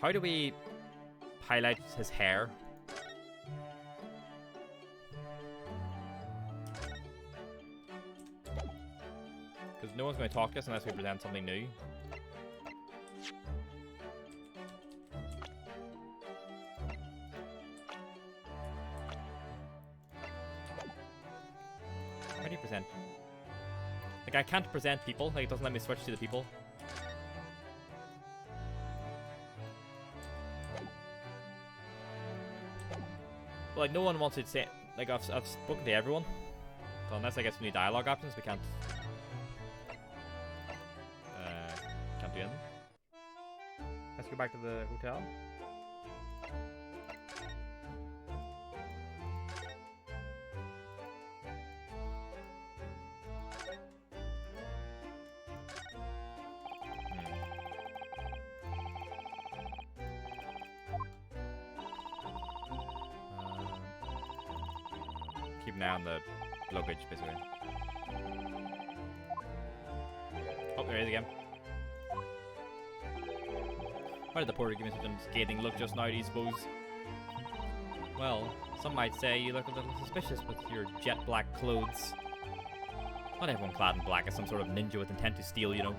How do we highlight his hair? Because no one's going to talk to us unless we present something new. present. Like, I can't present people. Like, it doesn't let me switch to the people. But, like, no one wants to say... Like, I've spoken to everyone. So unless I get some new dialogue options, we can't... can't do anything. Let's go back to the hotel. Keep an eye on the luggage, basically. Oh, there he is again. Why did the porter give me such a scathing look just now, do you suppose? Well, some might say you look a little suspicious with your jet black clothes. Not everyone clad in black is some sort of ninja with intent to steal, you know.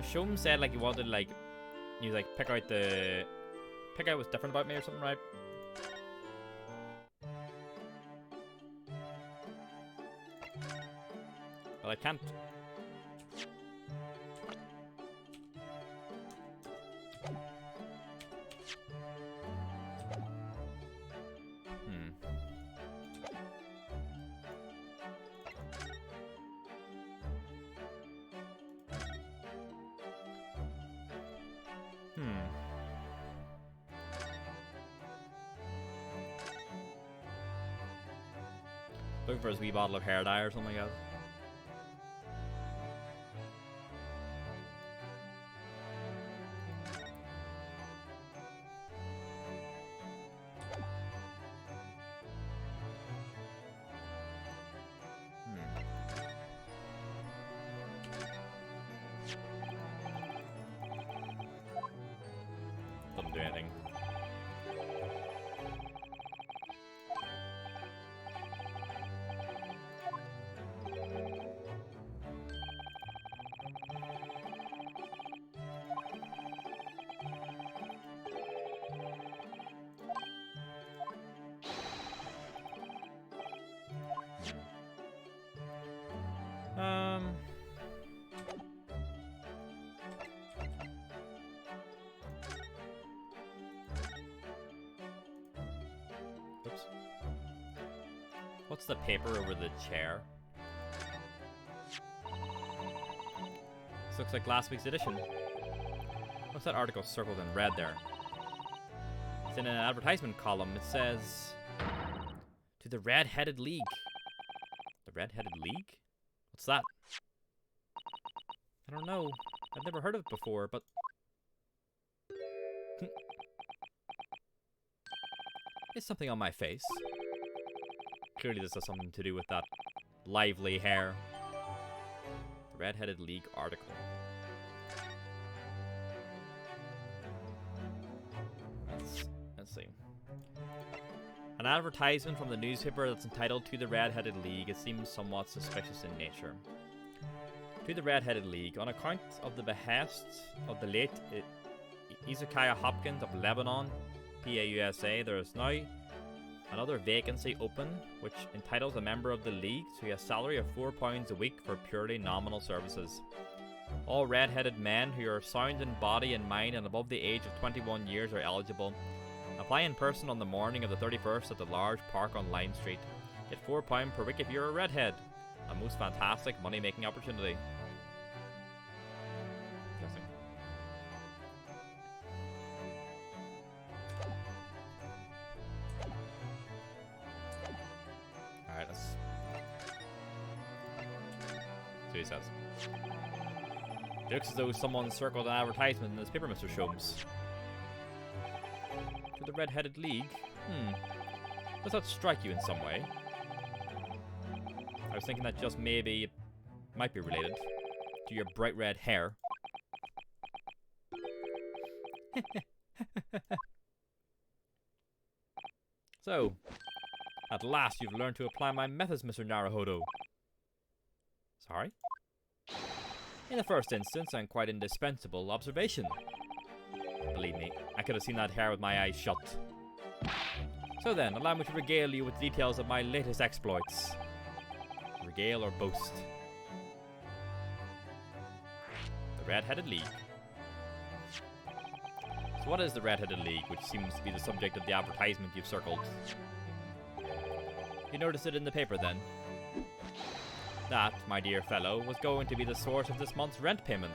Shom said like he wanted like you like pick out what's different about me or something, right? Well, I can't. Looking for his wee bottle of hair dye or something like that. Doesn't do anything. Oops. What's the paper over the chair? This looks like last week's edition. What's that article circled in red there? It's in an advertisement column. It says, "To the Red-Headed League." The Red-Headed League? What's that? I don't know. I've never heard of it before, but... Is something on my face? Clearly this has something to do with that lively hair. The Red-Headed League article. Let's see. An advertisement from the newspaper that's entitled "To the Red-Headed League." It seems somewhat suspicious in nature. To the Red-Headed League, on account of the behests of the late Ezekiah Hopkins of Lebanon, PAUSA, there is now another vacancy open, which entitles a member of the League to a salary of £4 a week for purely nominal services. All red-headed men who are sound in body and mind and above the age of 21 years are eligible. Apply in person on the morning of the 31st at the large park on Lime Street. Get £4 per week if you're a redhead. A most fantastic money-making opportunity. Interesting. Alright, let's see what he says. It looks as though someone circled an advertisement in this paper, Mr. Sholmes. To the Red-Headed League? Does that strike you in some way? I was thinking that just maybe it might be related to your bright red hair. So, at last you've learned to apply my methods, Mr. Naruhodo. Sorry? In the first instance, and quite indispensable observation. Believe me, I could have seen that hair with my eyes shut. So then, allow me to regale you with details of my latest exploits. Regale or boast? The Red-Headed League. So what is the Red-Headed League, which seems to be the subject of the advertisement you've circled? You noticed it in the paper then? That, my dear fellow, was going to be the source of this month's rent payment.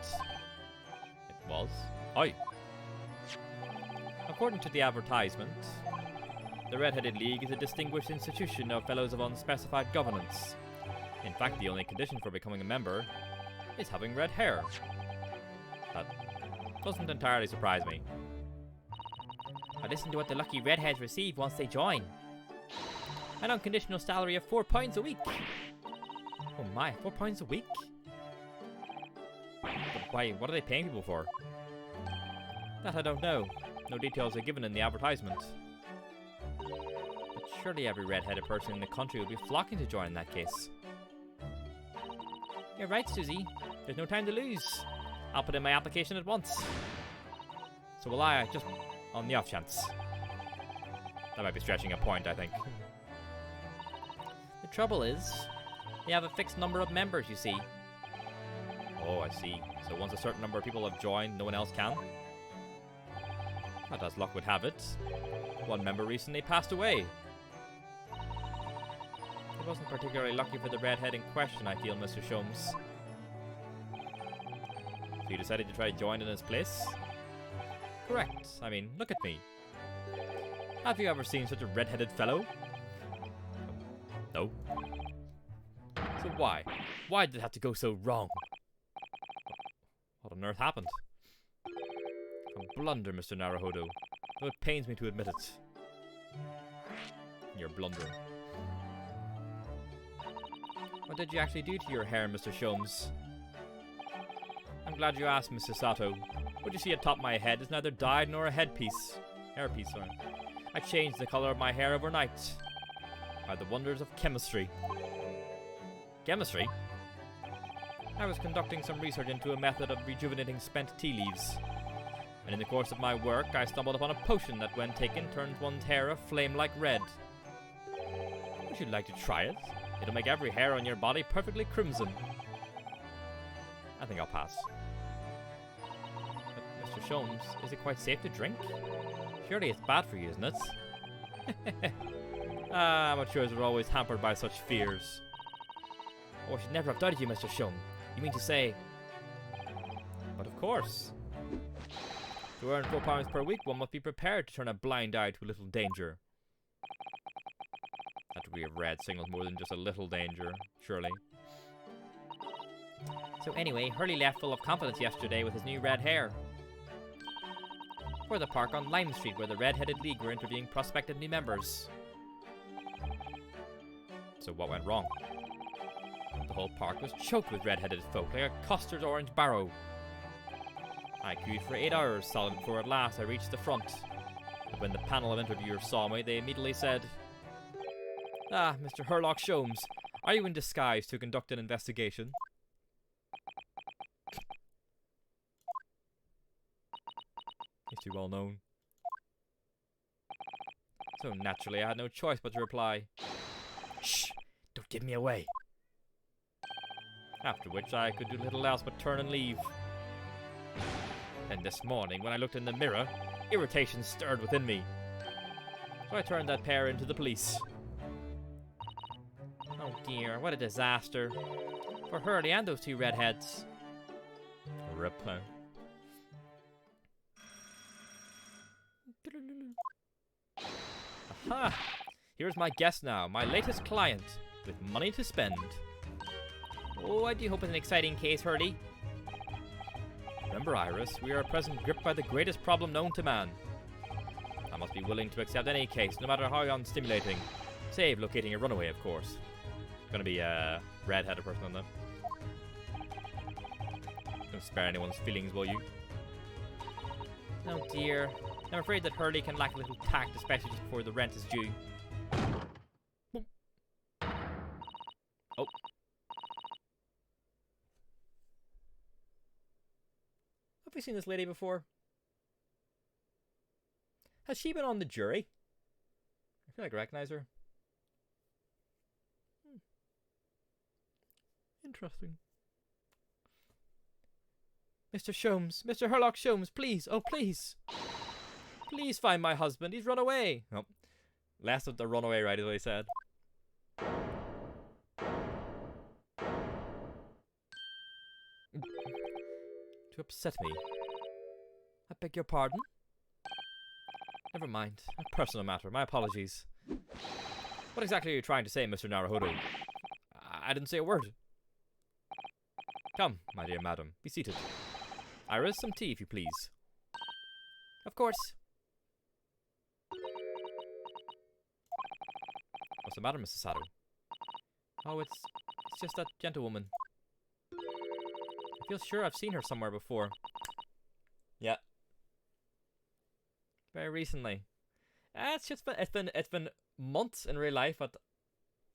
It was? Aye. According to the advertisement, the Red-Headed League is a distinguished institution of fellows of unspecified governance. In fact, the only condition for becoming a member is having red hair. That doesn't entirely surprise me. But listen to what the lucky redheads receive once they join. An unconditional salary of £4 a week. Oh my, £4 a week? But why, what are they paying people for? That I don't know. No details are given in the advertisement. But surely every red-headed person in the country will be flocking to join in that case. You're right, Susie. There's no time to lose. I'll put in my application at once. So will I, just on the off chance. That might be stretching a point, I think. The trouble is, they have a fixed number of members, you see. Oh, I see. So once a certain number of people have joined, no one else can? But as luck would have it, one member recently passed away. It wasn't particularly lucky for the redhead in question, I feel, Mr. Sholmes. So you decided to try to join in his place? Correct. I mean, look at me. Have you ever seen such a red-headed fellow? No. So why? Why did it have to go so wrong? What on earth happened? A blunder, Mr. Naruhodo. Though it pains me to admit it. You're blundering. What did you actually do to your hair, Mr. Sholmes? I'm glad you asked, Mr. Sato. What you see atop my head is neither dyed nor a headpiece. Hairpiece, sorry. I changed the color of my hair overnight. By the wonders of chemistry. Chemistry? I was conducting some research into a method of rejuvenating spent tea leaves. And in the course of my work, I stumbled upon a potion that, when taken, turns one's hair a flame-like red. Would you like to try it? It'll make every hair on your body perfectly crimson. I think I'll pass. But, Mr. Sholmes, is it quite safe to drink? Surely it's bad for you, isn't it? Amateurs are always hampered by such fears. Oh, I should never have doubted you, Mr. Sholmes. You mean to say... But of course. To earn £4 per week, one must be prepared to turn a blind eye to a little danger. That degree of red signals more than just a little danger, surely. So anyway, Hurley left full of confidence yesterday with his new red hair. For the park on Lime Street, where the Red-Headed League were interviewing prospective new members. So what went wrong? The whole park was choked with red-headed folk, like a custard orange barrow. I queued for 8 hours solid before at last I reached the front. But when the panel of interviewers saw me, they immediately said, "Ah, Mr. Herlock Sholmes, are you in disguise to conduct an investigation?" He's too well known. So naturally, I had no choice but to reply, "Shh! Don't give me away." After which I could do little else but turn and leave. And this morning, when I looked in the mirror, irritation stirred within me. So I turned that pair into the police. Oh dear, what a disaster. For Hurley and those two redheads. Rip. Aha! Here's my guest now, my latest client, with money to spend. Oh, I do hope it's an exciting case, Hurley. Remember, Iris, we are at present gripped by the greatest problem known to man. I must be willing to accept any case, no matter how unstimulating. Save locating a runaway, of course. Gonna be a red-headed person on that. Don't spare anyone's feelings, will you? Oh dear. I'm afraid that Hurley can lack a little tact, especially just before the rent is due. Oh. Have we seen this lady before? Has she been on the jury? I feel like I recognize her. Interesting. Mr. Sholmes, Mr. Herlock Sholmes, please, oh please. Please find my husband, he's run away. Nope. Last of the runaway, right, is what he said. To upset me. I beg your pardon? Never mind. A personal matter. My apologies. What exactly are you trying to say, Mr. Naruhodo? I didn't say a word. Come, my dear madam. Be seated. Iris, some tea, if you please. Of course. What's the matter, Mrs. Sato? Oh, it's just that gentlewoman. I feel sure I've seen her somewhere before. Yeah. Very recently. It's been months in real life, but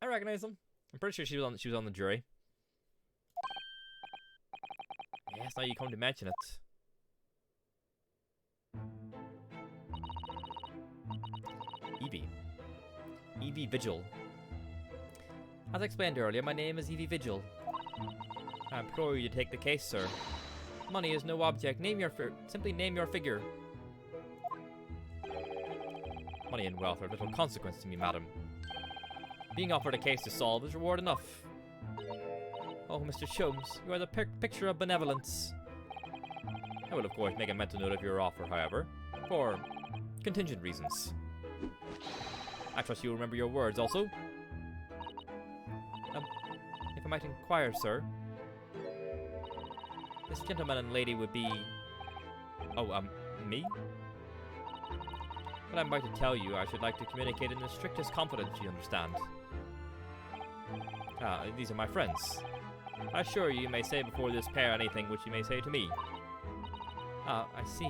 I recognize them. I'm pretty sure she was on the jury. Yes, now you come to mention it. Evie Vigil. As I explained earlier, my name is Evie Vigil. I implore you to take the case, sir. Money is no object. Simply name your figure. Money and wealth are of little consequence to me, madam. Being offered a case to solve is reward enough. Oh, Mr. Sholmes, you are the picture of benevolence. I will, of course, make a mental note of your offer, however, for contingent reasons. I trust you will remember your words, also. If I might inquire, sir, this gentleman and lady would be... Oh, me? What I'm about to tell you, I should like to communicate in the strictest confidence, you understand. These are my friends. I assure you, you may say before this pair anything which you may say to me. I see.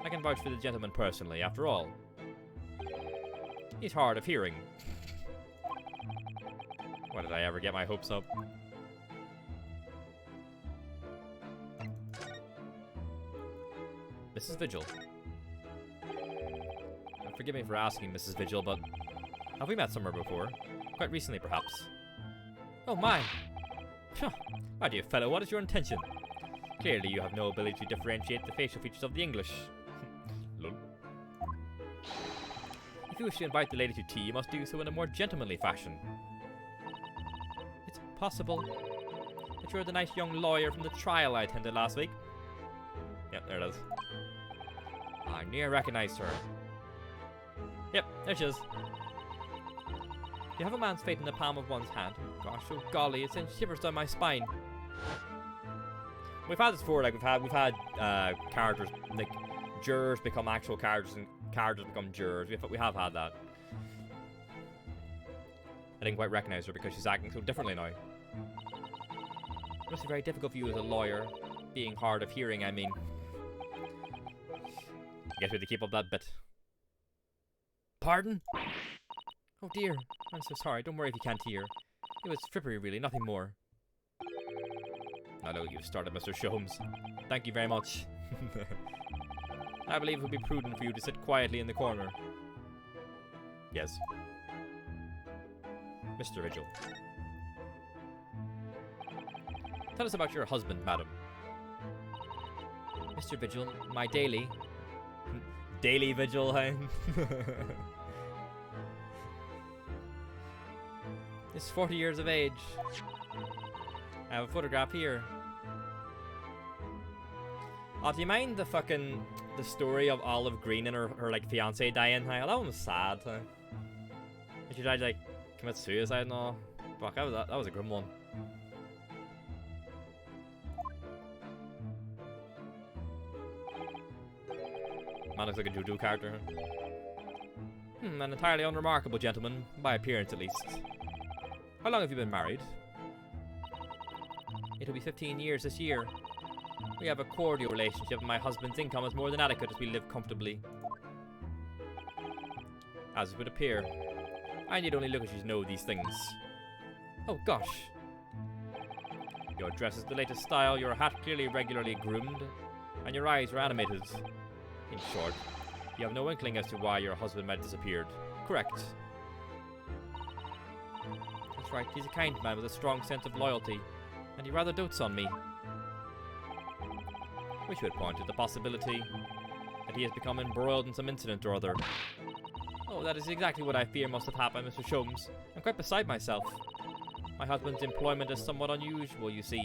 I can vouch for the gentleman personally, after all. He's hard of hearing. Why did I ever get my hopes up? Mrs. Vigil. Forgive me for asking, Mrs. Vigil, but have we met somewhere before? Quite recently, perhaps. Oh my! My dear fellow, what is your intention? Clearly you have no ability to differentiate the facial features of the English. Lol. If you wish to invite the lady to tea, you must do so in a more gentlemanly fashion. It's possible that you're the nice young lawyer from the trial I attended last week. Yep, there it is. I near recognized her. Yep, there she is. You have a man's fate in the palm of one's hand. Gosh, oh golly, it sends shivers down my spine. We've had this before, like we've had characters, like jurors become actual characters and characters become jurors. We have had that. I didn't quite recognize her because she's acting so differently now. It must be very difficult for you as a lawyer, being hard of hearing, I mean. I guess we have to keep up that bit. Pardon? Oh dear, I'm so sorry. Don't worry if you can't hear. It was frippery, really, nothing more. I know you've started, Mr. Sholmes. Thank you very much. I believe it would be prudent for you to sit quietly in the corner. Yes. Mr. Vigil. Tell us about your husband, madam. Mr. Vigil, my daily... Daily Vigil, hey? Is 40 years of age. I have a photograph here. Oh, do you mind the story of Olive Green and her like fiance dying? That one was sad. She tried to like commit suicide and all. Fuck, that was a grim one. Man looks like a Juju character. An entirely unremarkable gentleman, by appearance at least. How long have you been married? It'll be 15 years this year. We have a cordial relationship and my husband's income is more than adequate as we live comfortably. As it would appear. I need only look at you to know these things. Oh gosh. Your dress is the latest style, your hat clearly regularly groomed, and your eyes are animated. In short, You have no inkling as to why your husband might have disappeared. Correct. That's right, he's a kind man with a strong sense of loyalty, and he rather dotes on me. Which would point to the possibility that he has become embroiled in some incident or other. Oh, that is exactly what I fear must have happened, Mr. Sholmes. I'm quite beside myself. My husband's employment is somewhat unusual, you see.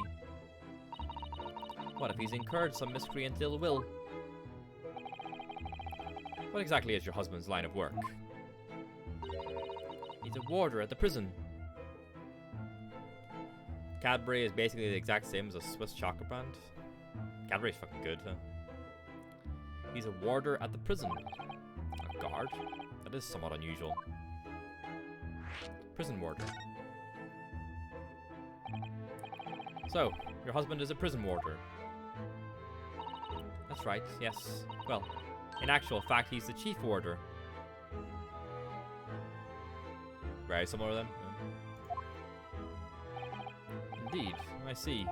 What if he's incurred some miscreant ill will? What exactly is your husband's line of work? He's a warder at the prison. Cadbury is basically the exact same as a Swiss chocolate brand. Cadbury's fucking good, huh? He's a warder at the prison. A guard? That is somewhat unusual. Prison warder. So, your husband is a prison warder. That's right, yes. Well, in actual fact, he's the chief warder. Very similar then. Indeed, I see.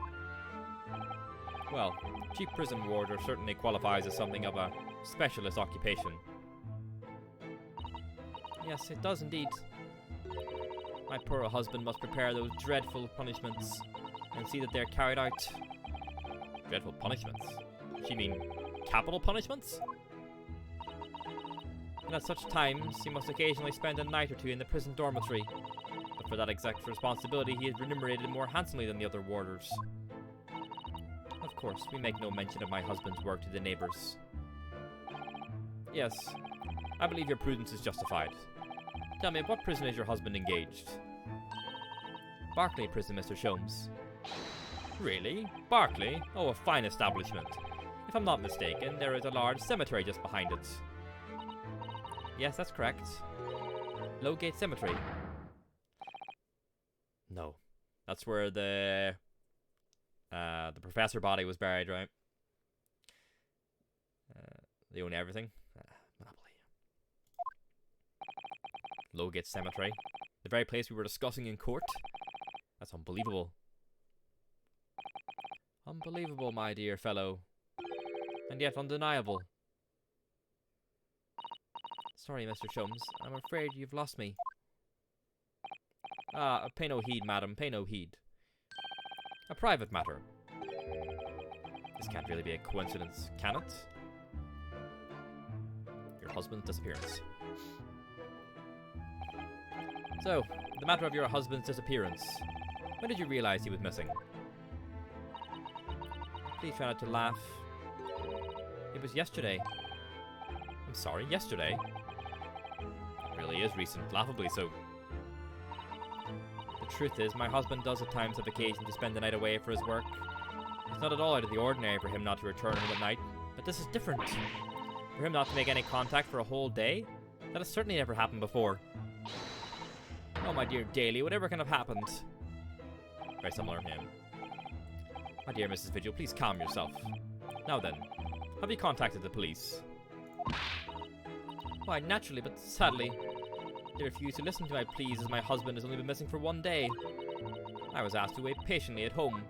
Well, chief prison warder certainly qualifies as something of a specialist occupation. Yes, it does indeed. My poor husband must prepare those dreadful punishments and see that they're carried out. Dreadful punishments? Does she mean capital punishments? And at such times, he must occasionally spend a night or two in the prison dormitory. But for that exact responsibility, he is remunerated more handsomely than the other warders. Of course, we make no mention of my husband's work to the neighbours. Yes, I believe your prudence is justified. Tell me, at what prison is your husband engaged? Barclay Prison, Mr. Sholmes. Really? Barclay? Oh, a fine establishment. If I'm not mistaken, there is a large cemetery just behind it. Yes, that's correct. Lowgate Cemetery. No. That's where the professor body was buried, right? They own everything. Monopoly. Lowgate Cemetery. The very place we were discussing in court. That's unbelievable. Unbelievable, my dear fellow. And yet undeniable. Sorry, Mr. Sholmes. I'm afraid you've lost me. Ah, pay no heed, madam. Pay no heed. A private matter. This can't really be a coincidence, can it? Your husband's disappearance. So, the matter of your husband's disappearance. When did you realize he was missing? Please try not to laugh. It was yesterday. I'm sorry, yesterday? It really is recent, laughably so. The truth is, my husband does at times have occasion to spend the night away for his work. It's not at all out of the ordinary for him not to return home at night, but this is different. For him not to make any contact for a whole day? That has certainly never happened before. Oh, my dear Daly, whatever can have happened? Very similar to him. My dear Mrs. Vigil, please calm yourself. Now then, have you contacted the police? Why, naturally, but sadly, they refuse to listen to my pleas as my husband has only been missing for 1 day. I was asked to wait patiently at home.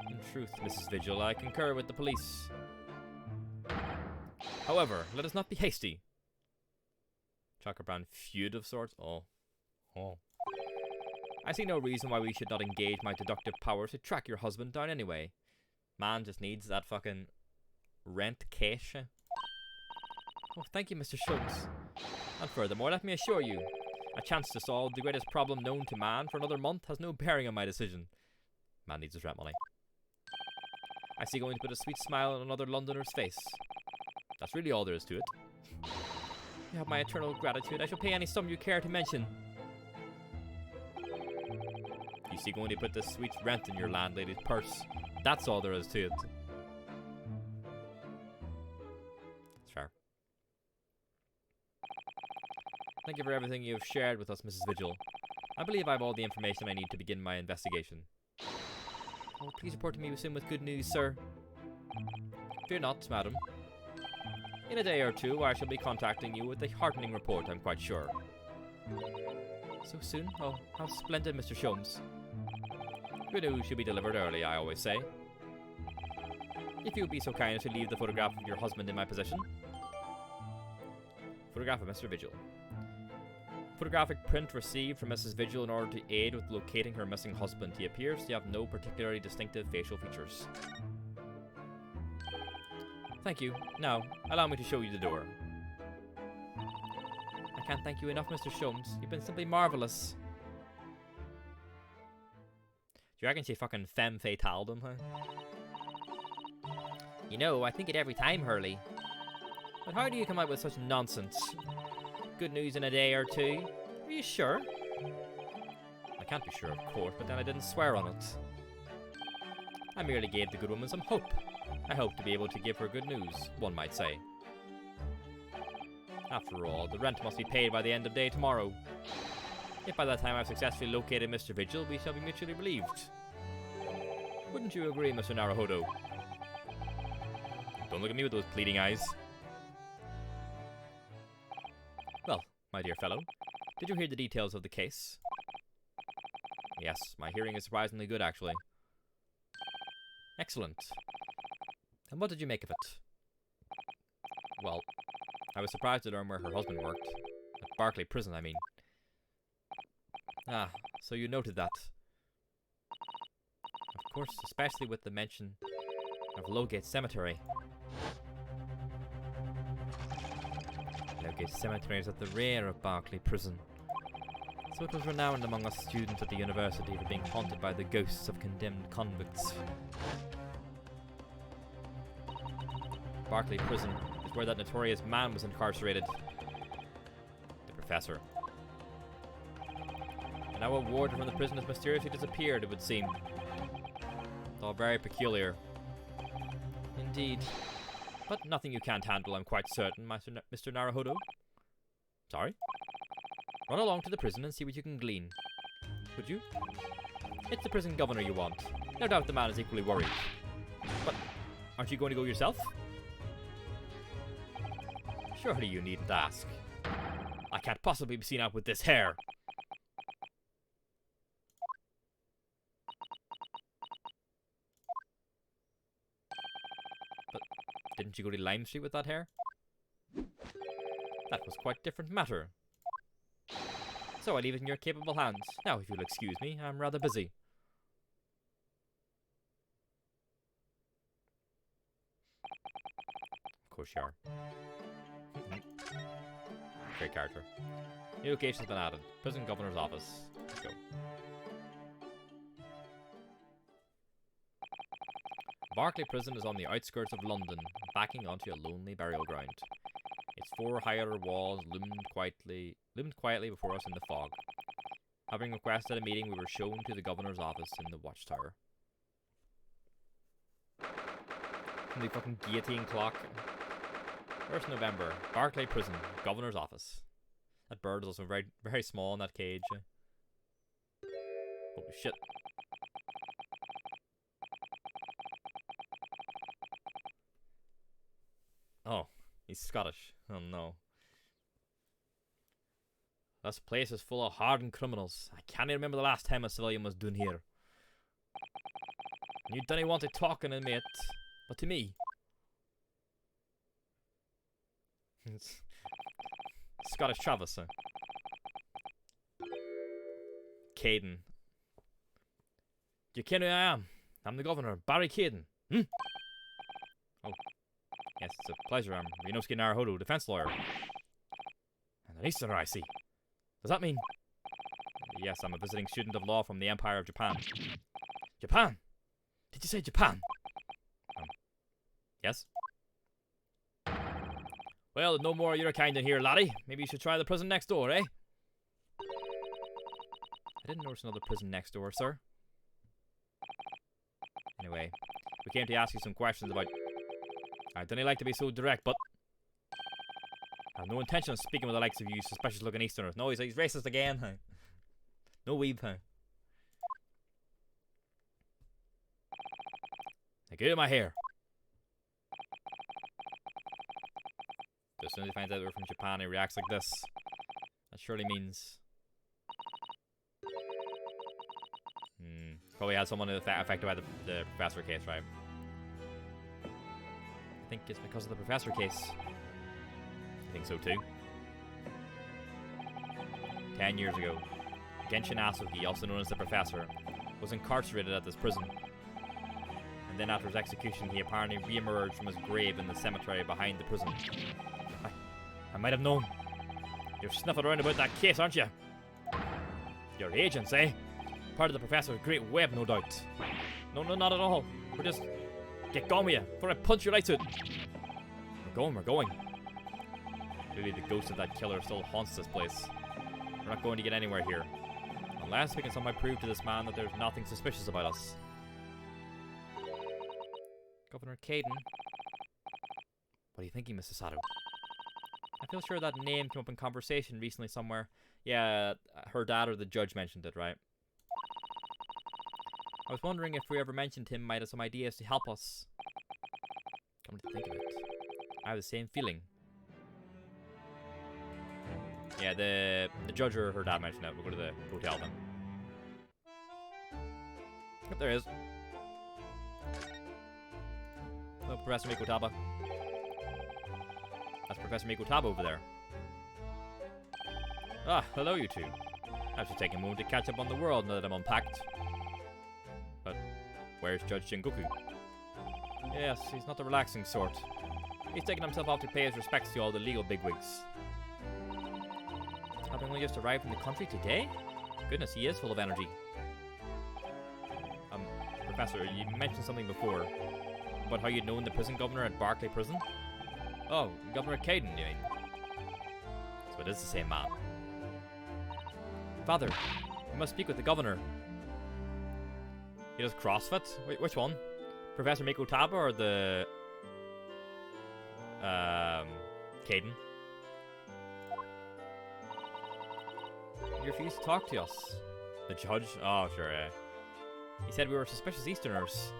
In truth, Mrs. Vigil, I concur with the police. However, let us not be hasty. Chockerbrand feud of sorts? Oh. I see no reason why we should not engage my deductive powers to track your husband down anyway. Man just needs that fucking rent cash. Oh, thank you, Mr. Sholmes. And furthermore, let me assure you, a chance to solve the greatest problem known to man for another month has no bearing on my decision. Man needs his rent money. I see going to put a sweet smile on another Londoner's face. That's really all there is to it. You have my eternal gratitude. I shall pay any sum you care to mention. You see going to put this sweet rent in your landlady's purse. That's all there is to it. That's fair. Thank you for everything you have shared with us, Mrs. Vigil. I believe I have all the information I need to begin my investigation. Oh, please report to me soon with good news, sir. Fear not, madam. In a day or two, I shall be contacting you with a heartening report, I'm quite sure. So soon? Oh, how splendid, Mr. Sholmes. Good news should be delivered early, I always say. If you would be so kind as to leave the photograph of your husband in my possession. Photograph of Mr. Vigil. Photographic print received from Mrs. Vigil in order to aid with locating her missing husband. He appears to have no particularly distinctive facial features. Thank you. Now, allow me to show you the door. I can't thank you enough, Mr. Sholmes. You've been simply marvelous. Do you reckon she fucking femme fatale them, huh? You know, I think it every time, Hurley. But how do you come out with such nonsense? Good news in a day or two? Are you sure? I can't be sure, of course, but then I didn't swear on it. I merely gave the good woman some hope. I hope to be able to give her good news, one might say. After all, the rent must be paid by the end of day tomorrow. If by that time I've successfully located Mr. Vigil, we shall be mutually relieved. Wouldn't you agree, Mr. Naruhodo? Don't look at me with those pleading eyes. Well, my dear fellow, did you hear the details of the case? Yes, my hearing is surprisingly good, actually. Excellent. And what did you make of it? Well, I was surprised to learn where her husband worked. At Barclay Prison, I mean. Ah, so you noted that. Of course, especially with the mention of Lowgate Cemetery. Lowgate Cemetery is at the rear of Barclay Prison. So it was renowned among us students at the university for being haunted by the ghosts of condemned convicts. Barclay Prison is where that notorious man was incarcerated. The professor. And now a warden from the prison has mysteriously disappeared, it would seem. It's all very peculiar. Indeed. But nothing you can't handle, I'm quite certain, Mr. Naruhodo. Sorry? Run along to the prison and see what you can glean. Would you? It's the prison governor you want. No doubt the man is equally worried. But aren't you going to go yourself? Surely you needn't ask. I can't possibly be seen out with this hair. But didn't you go to Lime Street with that hair? That was quite a different matter. So I leave it in your capable hands. Now, if you'll excuse me, I'm rather busy. Of course you are. Great character. New location has been added. Prison Governor's Office. Let's go. Barclay Prison is on the outskirts of London, backing onto a lonely burial ground. Its four higher walls loomed quietly before us in the fog. Having requested a meeting, we were shown to the governor's office in the watchtower. The fucking guillotine clock. 1st November, Barclay Prison, governor's office. That bird is also very, very small in that cage. Holy shit. Oh, he's Scottish. Oh no. This place is full of hardened criminals. I can't even remember the last time a civilian was done here. And you don't want to talk in a mate, but to me. It's Scottish Travis, huh? Caden. You ken who I am. I'm the governor, Barry Caden. Hmm? Oh. Yes, it's a pleasure. I'm Ryunosuke Naruhodo, defense lawyer. And an Easterner, I see. Does that mean? Yes, I'm a visiting student of law from the Empire of Japan. Japan? Did you say Japan? Yes? Well, no more of your kind in here, laddie. Maybe you should try the prison next door, eh? I didn't notice another prison next door, sir. Anyway, we came to ask you some questions about... I don't like to be so direct, but... I have no intention of speaking with the likes of you suspicious looking Easterners. No, he's racist again, huh? No weeb, huh? Now get out of my hair. As soon as he finds out we're from Japan, he reacts like this. That surely means... Probably had someone affected by the professor case, right? think it's because of the professor case. I think so too. 10 years ago, Genshin Asuki, also known as the Professor, was incarcerated at this prison. And then after his execution, he apparently re-emerged from his grave in the cemetery behind the prison. I might have known. You're sniffing around about that case, aren't you? You're agents, eh? Part of the Professor's great web, no doubt. No, not at all. We're just... Get gone with you, before I punch your lights out. We're going. Maybe the ghost of that killer still haunts this place. We're not going to get anywhere here. Unless we can somehow prove to this man that there's nothing suspicious about us. Governor Kaidan? What are you thinking, Mr. Sato? I feel sure that name came up in conversation recently somewhere. Yeah, her dad or the judge mentioned it, right? I was wondering if we ever mentioned him might have some ideas to help us. Come to think of it, I have the same feeling. Yeah, the judge or her dad mentioned it. We'll go to the hotel then. Yep, there is. Hello, Professor Mikotaba. That's Professor Mikotaba over there. Ah, hello you two. I was just taking a moment to catch up on the world now that I'm unpacked. But where's Judge Jingoku? Yes, he's not the relaxing sort. He's taken himself off to pay his respects to all the legal bigwigs. Having only just arrived from the country today? Goodness, he is full of energy. Professor, you mentioned something before about how you'd known the prison governor at Barclay Prison? Oh, Governor Kaidan, you mean? So it is the same man. Father, you must speak with the governor. He does CrossFit? Wait, which one? Professor Mikotaba or the... Kaidan? He refused to talk to us. The judge? Oh, sure, yeah. He said we were suspicious Easterners.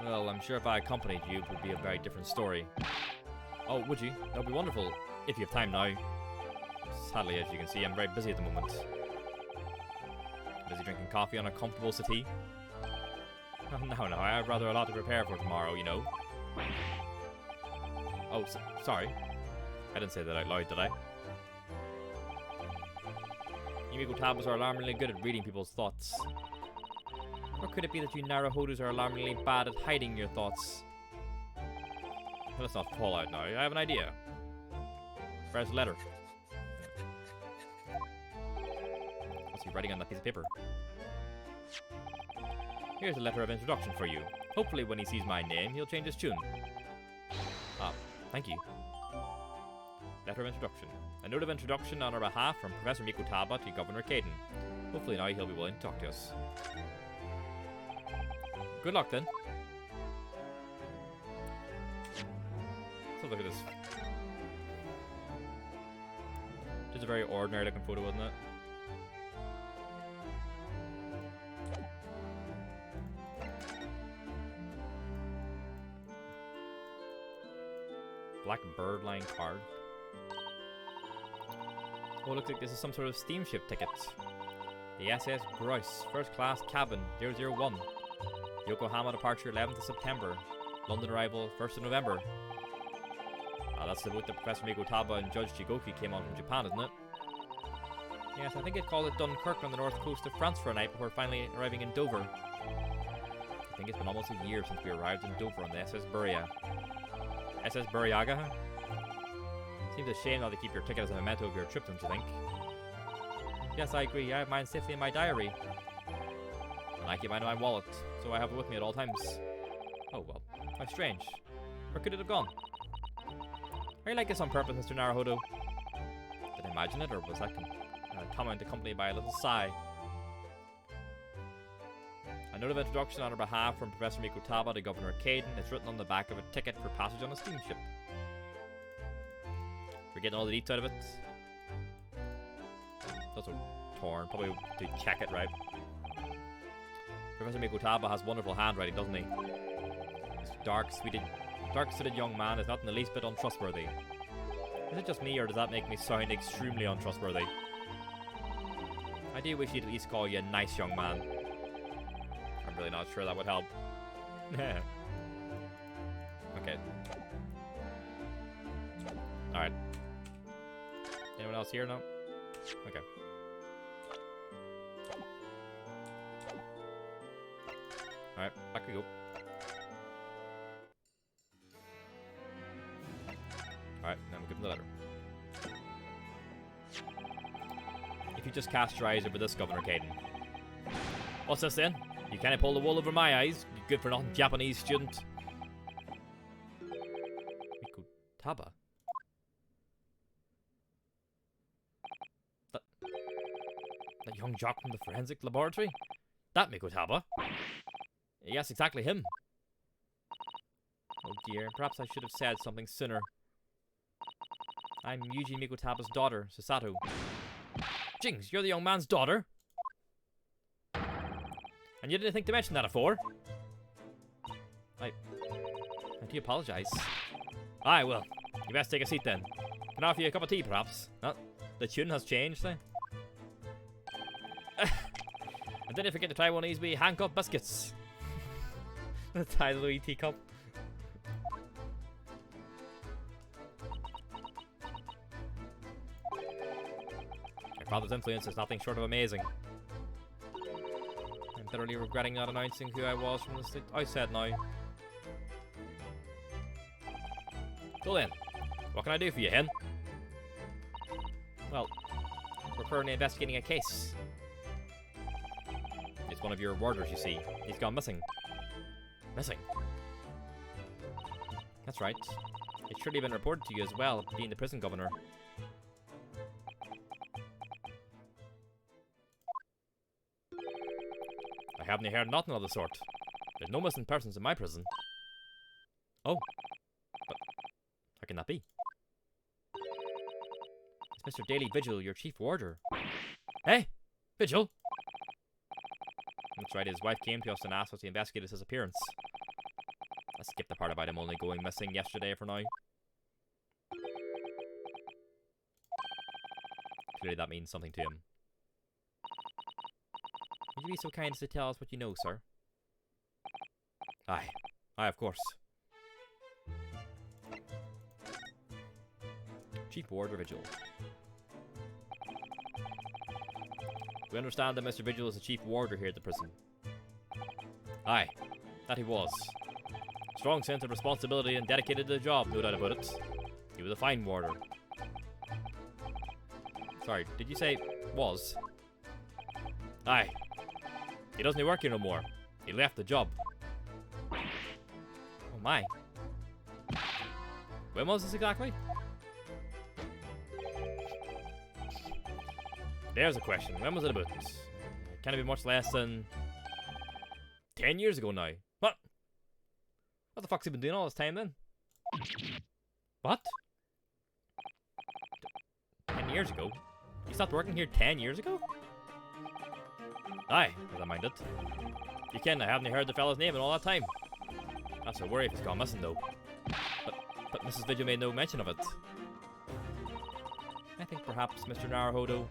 Well, I'm sure if I accompanied you, it would be a very different story. Oh, would you? That would be wonderful, if you have time now. Sadly, as you can see, I'm very busy at the moment. Busy drinking coffee on a comfortable settee? Oh, no, I have rather a lot to prepare for tomorrow, you know. Oh, sorry. I didn't say that out loud, did I? You Mikotabas are alarmingly good at reading people's thoughts. Or could it be that you Naruhodus are alarmingly bad at hiding your thoughts? Well, let's not fall out now. I have an idea. Where's the letter? What's he writing on that piece of paper? Here's a letter of introduction for you. Hopefully when he sees my name, he'll change his tune. Ah, thank you. Letter of introduction. A note of introduction on our behalf from Professor Mikotaba to Governor Kaidan. Hopefully now he'll be willing to talk to us. Good luck then. Let's look at this. Just a very ordinary looking photo, wasn't it? Black bird-line card. Oh, looks like this is some sort of steamship ticket. The SS Grouse, first class cabin 001. Yokohama departure 11th of September. London arrival 1st of November. Ah, that's the boat that Professor Mikotaba and Judge Jigoku came on from Japan, isn't it? Yes, I think it called at Dunkirk on the north coast of France for a night before finally arriving in Dover. I think it's been almost a year since we arrived in Dover on the SS Buria. SS Buriaga? Seems a shame not to keep your ticket as a memento of your trip, don't you think? Yes, I agree. I have mine safely in my diary. And I keep mine in my wallet, so I have it with me at all times. Oh, well. How strange. Where could it have gone? Are you like this on purpose, Mr. Naruhodo? Did I imagine it, or was that comment accompanied by a little sigh? A note of introduction on our behalf from Professor Mikotaba to Governor Kaidan is written on the back of a ticket for passage on a steamship. We're getting all the deets out of it. It's also torn, probably to check it right. Professor Mikotaba has wonderful handwriting, doesn't he? This dark-suited young man is not in the least bit untrustworthy. Is it just me, or does that make me sound extremely untrustworthy? I do wish he'd at least call you a nice young man. I'm really not sure that would help. Okay. Alright. Anyone else here? No? Okay. Alright, back we go. Alright, now we'll give him the letter. If you just cast your eyes over this, Governor Caden. What's this then? You can't pull the wool over my eyes, you good for nothing Japanese student. Mikotaba? That young jock from the forensic laboratory? That Mikotaba? Yes, exactly him. Oh dear, perhaps I should have said something sooner. I'm Yuji Mikotaba's daughter, Susato. Jings, you're the young man's daughter? And you didn't think to mention that afore? I do apologize. Aye, well, you best take a seat then. Can I offer you a cup of tea, perhaps? Oh, the tune has changed, eh? And then you forget to try one of these wee handcuff biscuits. The tiny little teacup. My father's influence is nothing short of amazing. I'm bitterly regretting not announcing who I was from the outset now. So then, what can I do for you, hen? Well, we're currently investigating a case. It's one of your warders, you see. He's gone missing. Missing? That's right. It's surely been reported to you as well, being the prison governor. I haven't heard nothing of the sort. There's no missing persons in my prison. Oh. But how can that be? It's Mr. Daily Vigil, your chief warder. Hey! Vigil! That's right, his wife came to us and asked us to investigate his disappearance. I skipped the part about him only going missing yesterday for now. Clearly that means something to him. Would you be so kind as to tell us what you know, sir? Aye. Aye, of course. Chief Warder Vigil. We understand that Mr. Vigil is the chief warder here at the prison. Aye, that he was. Strong sense of responsibility and dedicated to the job, no doubt about it. He was a fine warder. Sorry, did you say was? Aye. He doesn't work here no more. He left the job. Oh my. When was this exactly? There's a question. When was it about? Can it be much less than 10 years ago now? What? What the fuck's he been doing all this time then? What? 10 years ago? You stopped working here 10 years ago? Aye, as I mind it. You can, I haven't heard the fella's name in all that time. That's a worry if he's gone missing though. But Mrs. Vigil made no mention of it. I think perhaps Mr. Naruhodo,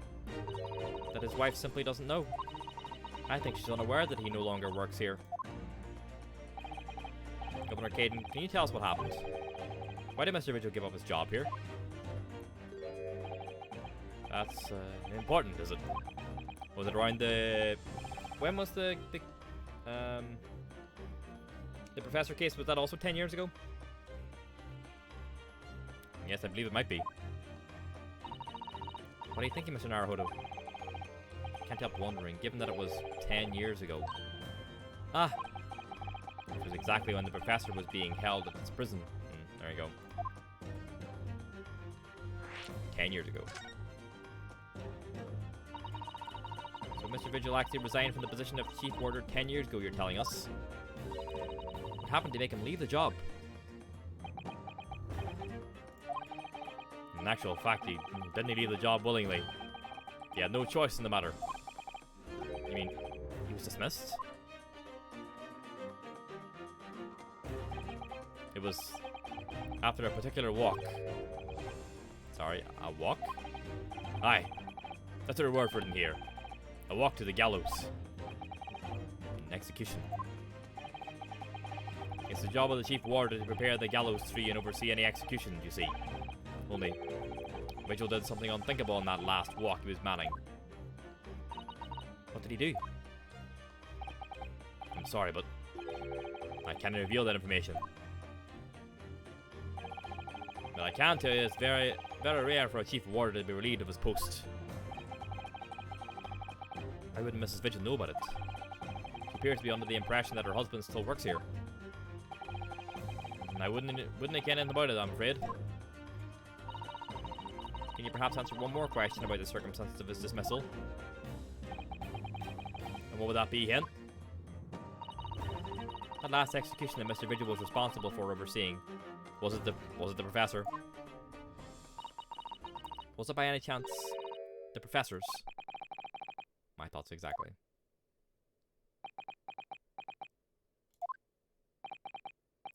that his wife simply doesn't know. I think she's unaware that he no longer works here. Governor Caden, can you tell us what happened? Why did Mr. Vigil give up his job here? That's important, is it? Was it around the... When was the professor case? Was that also 10 years ago? Yes, I believe it might be. What are you thinking, Mr. Naruhodo? Can't help wondering, given that it was 10 years ago. Ah! Which was exactly when the professor was being held at this prison. There you go. 10 years ago. So Mr. Vigil actually resigned from the position of chief warder 10 years ago, you're telling us. What happened to make him leave the job? In actual fact, he didn't leave the job willingly. He had no choice in the matter. You mean, he was dismissed? It was after a particular walk. Sorry, a walk? Aye, that's a word for it in here. A walk to the gallows. An execution. It's the job of the chief warder to prepare the gallows tree and oversee any executions, you see. Only, Vigil did something unthinkable on that last walk he was manning. What did he do? I'm sorry, but I can't reveal that information. But I can tell you it's very, very rare for a chief warder to be relieved of his post. Why wouldn't Mrs. Vigil know about it? She appears to be under the impression that her husband still works here. And I wouldn't care anything about it, I'm afraid. Can you perhaps answer one more question about the circumstances of his dismissal? And what would that be, Hen? That last execution that Mr. Vigil was responsible for overseeing, was it the professor? Was it by any chance the professor's? My thoughts exactly.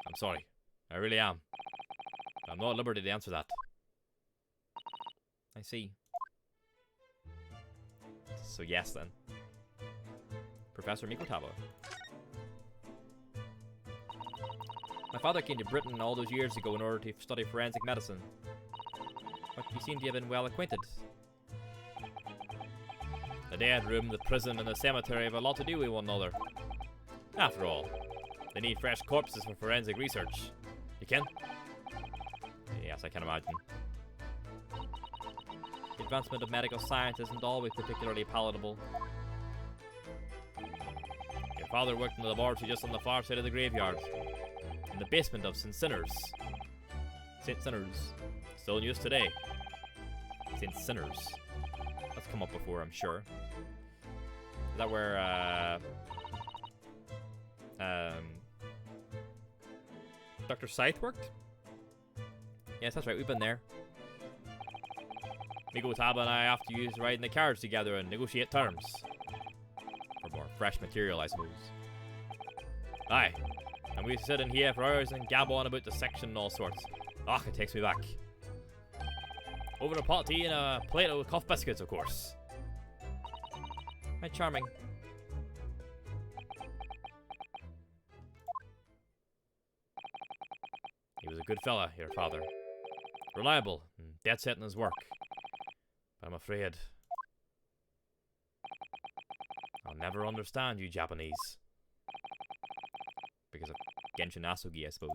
I'm sorry. I really am. I'm not at liberty to answer that. I see. So yes then. Professor Mikotaba. My father came to Britain all those years ago in order to study forensic medicine. But you seem to have been well acquainted. The dead room, the prison, and the cemetery have a lot to do with one another. After all, they need fresh corpses for forensic research. You can? Yes, I can imagine. The advancement of medical science isn't always particularly palatable. Your father worked in the laboratory just on the far side of the graveyard, in the basement of St. Sinners. St. Sinners. Still in use today. St. Sinners. That's come up before, I'm sure. Is that where, Dr. Scythe worked? Yes, that's right, we've been there. Mikotaba and I have to use riding the carriage together and negotiate terms. For more fresh material, I suppose. Aye. And we sit in here for hours and gab on about the section and all sorts. Ah, it takes me back. Over a pot of tea and a plate of cough biscuits, of course. How charming. He was a good fella, your father. Reliable and dead set in his work. But I'm afraid I'll never understand you Japanese. Because of Genshin Asugi, I suppose.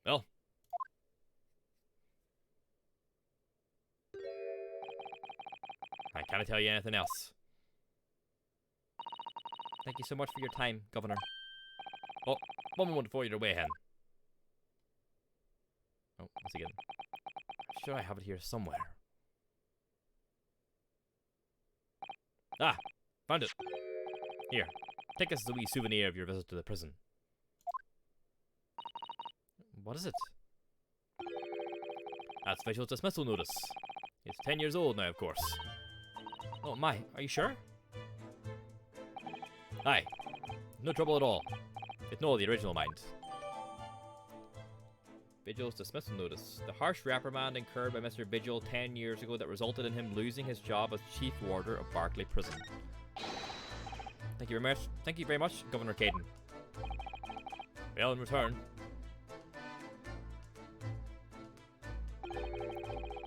Well. I can't tell you anything else. Thank you so much for your time, Governor. Oh, one moment before you're away, Hen. Oh, once again. I'm sure I have it here somewhere. Ah, found it. Here, take this as a wee souvenir of your visit to the prison. What is it? That's Vigil's dismissal notice. It's 10 years old now, of course. Oh my, are you sure? Aye, no trouble at all. Ignore the original, mind. Vigil's dismissal notice. The harsh reprimand incurred by Mr. Vigil 10 years ago that resulted in him losing his job as chief warder of Barclay Prison. Thank you very much. Thank you very much, Governor Caden. Well, in return,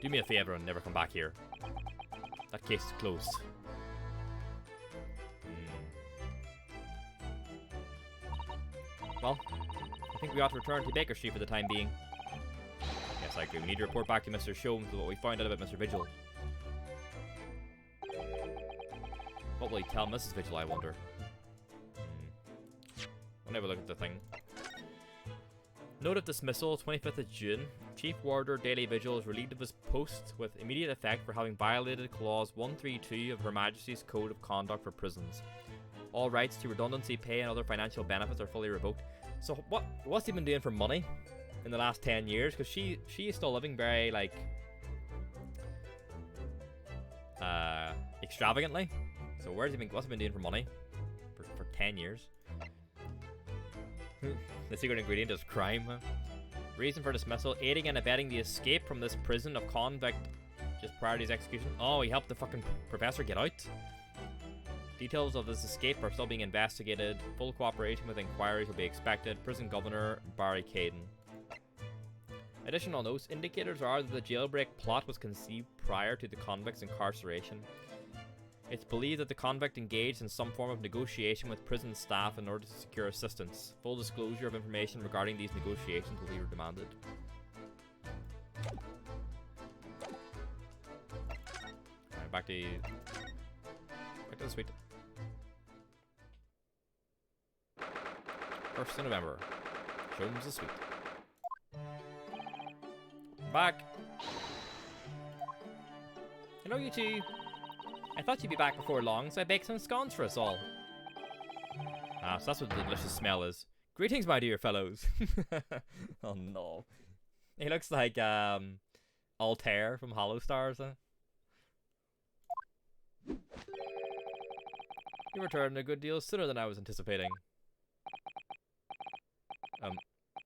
do me a favour and never come back here. That case is closed. Well, I think we ought to return to Baker Street for the time being. Yes, I agree. We need to report back to Mr. Sholmes with what we found out about Mr. Vigil. What will he tell Mrs. Vigil, I wonder? I'll never look at the thing. Note of dismissal, 25th of June. Chief Warder Daily Vigil is relieved of his post with immediate effect for having violated Clause 132 of Her Majesty's Code of Conduct for Prisons. All rights to redundancy pay and other financial benefits are fully revoked. So what's he been doing for money in the last 10 years? Because she is still living very, like, extravagantly. So what's he been doing for money for 10 years? The secret ingredient is crime. Huh? Reason for dismissal: aiding and abetting the escape from this prison of convict just prior to his execution. Oh, he helped the fucking professor get out. Details of this escape are still being investigated. Full cooperation with inquiries will be expected. Prison Governor Barry Caden. Additional notes. Indicators are that the jailbreak plot was conceived prior to the convict's incarceration. It's believed that the convict engaged in some form of negotiation with prison staff in order to secure assistance. Full disclosure of information regarding these negotiations will be demanded. Alright, back to the suite. 1st of November. Sholmes the suite. Back. Hello, you two. I thought you'd be back before long, so I baked some scones for us all. Ah, so that's what the delicious smell is. Greetings, my dear fellows. Oh no. He looks like Altair from Hollow Stars. You returned a good deal sooner than I was anticipating.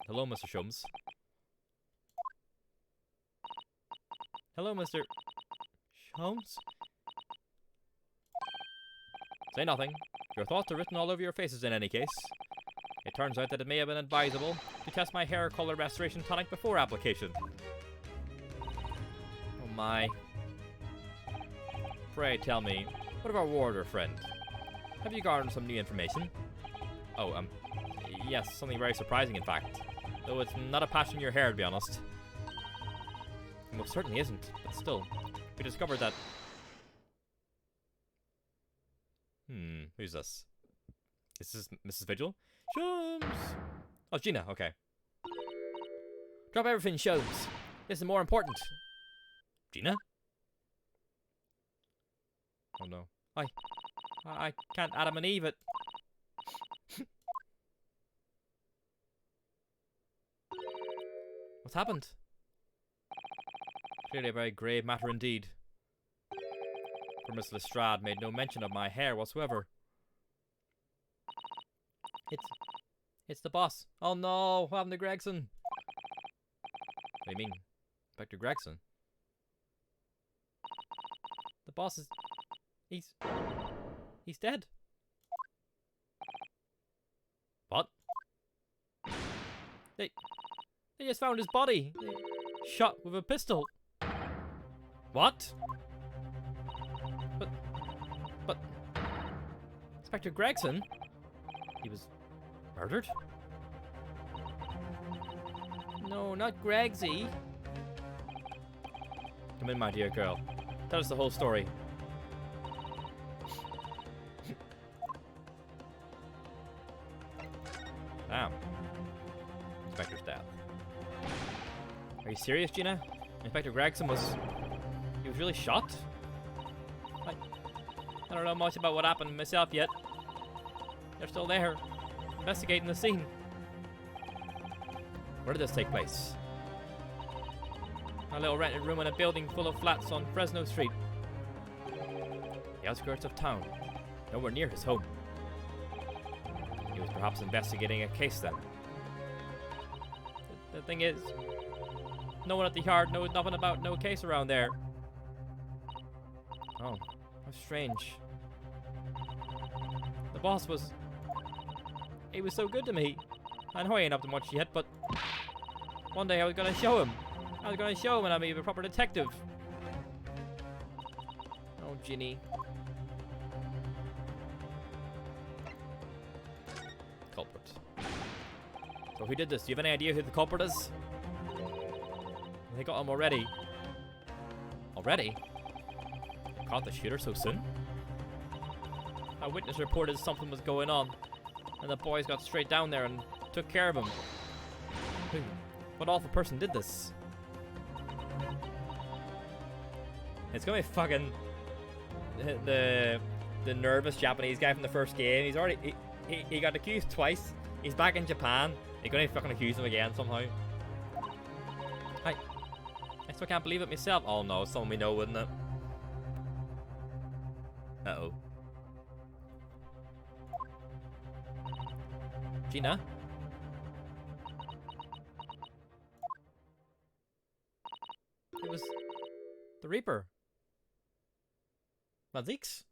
Hello, Mr. Sholmes. Hello, Mr. Sholmes? Say nothing. Your thoughts are written all over your faces in any case. It turns out that it may have been advisable to test my hair color restoration tonic before application. Oh my. Pray tell me, what of our warder friend? Have you garnered some new information? Oh, yes, something very surprising in fact. Though it's not a patch in your hair, to be honest. Well, it certainly isn't, but still. We discovered that... who's this? Is this Mrs. Vigil? Sholmes! Oh, Gina, okay. Drop everything, Sholmes. This is more important. Gina? Oh no. I can't Adam and Eve it. What's happened? Clearly a very grave matter indeed. For Miss Lestrade made no mention of my hair whatsoever. It's the boss. Oh no, what happened to Gregson? What do you mean? Inspector Gregson? The boss is... He's dead. What? They just found his body. Shot with a pistol. What? But... Inspector Gregson? He was murdered? No, not Gregsy. Come in, my dear girl. Tell us the whole story. Damn. Inspector's death. Are you serious, Gina? Inspector Gregson was... He was really shot? I don't know much about what happened myself yet. They're still there, investigating the scene. Where did this take place? A little rented room in a building full of flats on Fresno Street. The outskirts of town, nowhere near his home. He was perhaps investigating a case then. The thing is, no one at the yard knows nothing about no case around there. Oh, how strange. The boss was... He was so good to me. I know I ain't up to much yet, but... One day I was gonna show him. I was gonna show him and I'd be a proper detective. Oh, Ginny. Culprit. So who did this? Do you have any idea who the culprit is? They got him already. Already? They caught the shooter so soon? A witness reported something was going on, and the boys got straight down there and took care of him. Who? What awful person did this? It's gonna be fucking the nervous Japanese guy from the first game. He's already he got accused twice. He's back in Japan. They're gonna fucking accuse him again somehow. I still can't believe it myself. Oh no, someone we know, wouldn't it? Uh-oh. Gina? It was the Reaper. Mazix?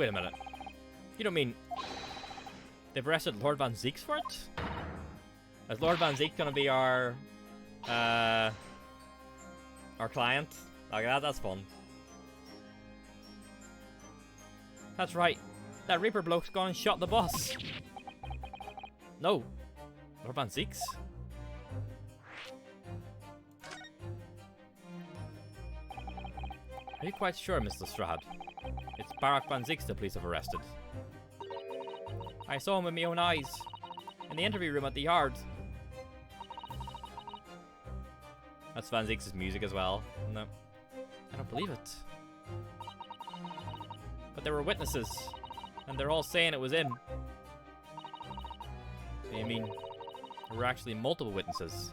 Wait a minute. You don't mean they've arrested Lord Van Zieks for it? Is Lord Van Zieks gonna be our client? Like that's fun. That's right. That Reaper bloke's gone and shot the boss. No. Lord Van Zieks? Are you quite sure, Mr. Strahd? It's Barak Van Zieks the police have arrested. I saw him with my own eyes. In the interview room at the yard. That's Van Zieks' music as well. No. I don't believe it. But there were witnesses. And they're all saying it was him. So you mean there were actually multiple witnesses?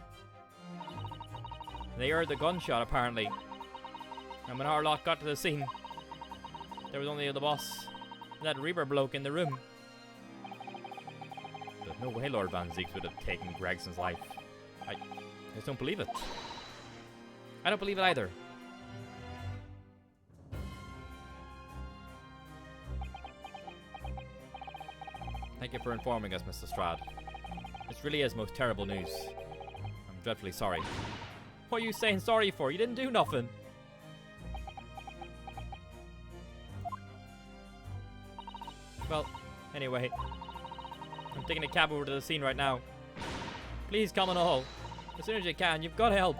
They heard the gunshot apparently. And when Harlock got to the scene, there was only the boss and that Reaper bloke in the room. There's no way Lord Van Zieks would have taken Gregson's life. I just don't believe it. I don't believe it either. Thank you for informing us, Mr. Strahd. This really is most terrible news. I'm dreadfully sorry. What are you saying sorry for? You didn't do nothing. Well, anyway, I'm taking a cab over to the scene right now. Please come and all. As soon as you can, you've got to help.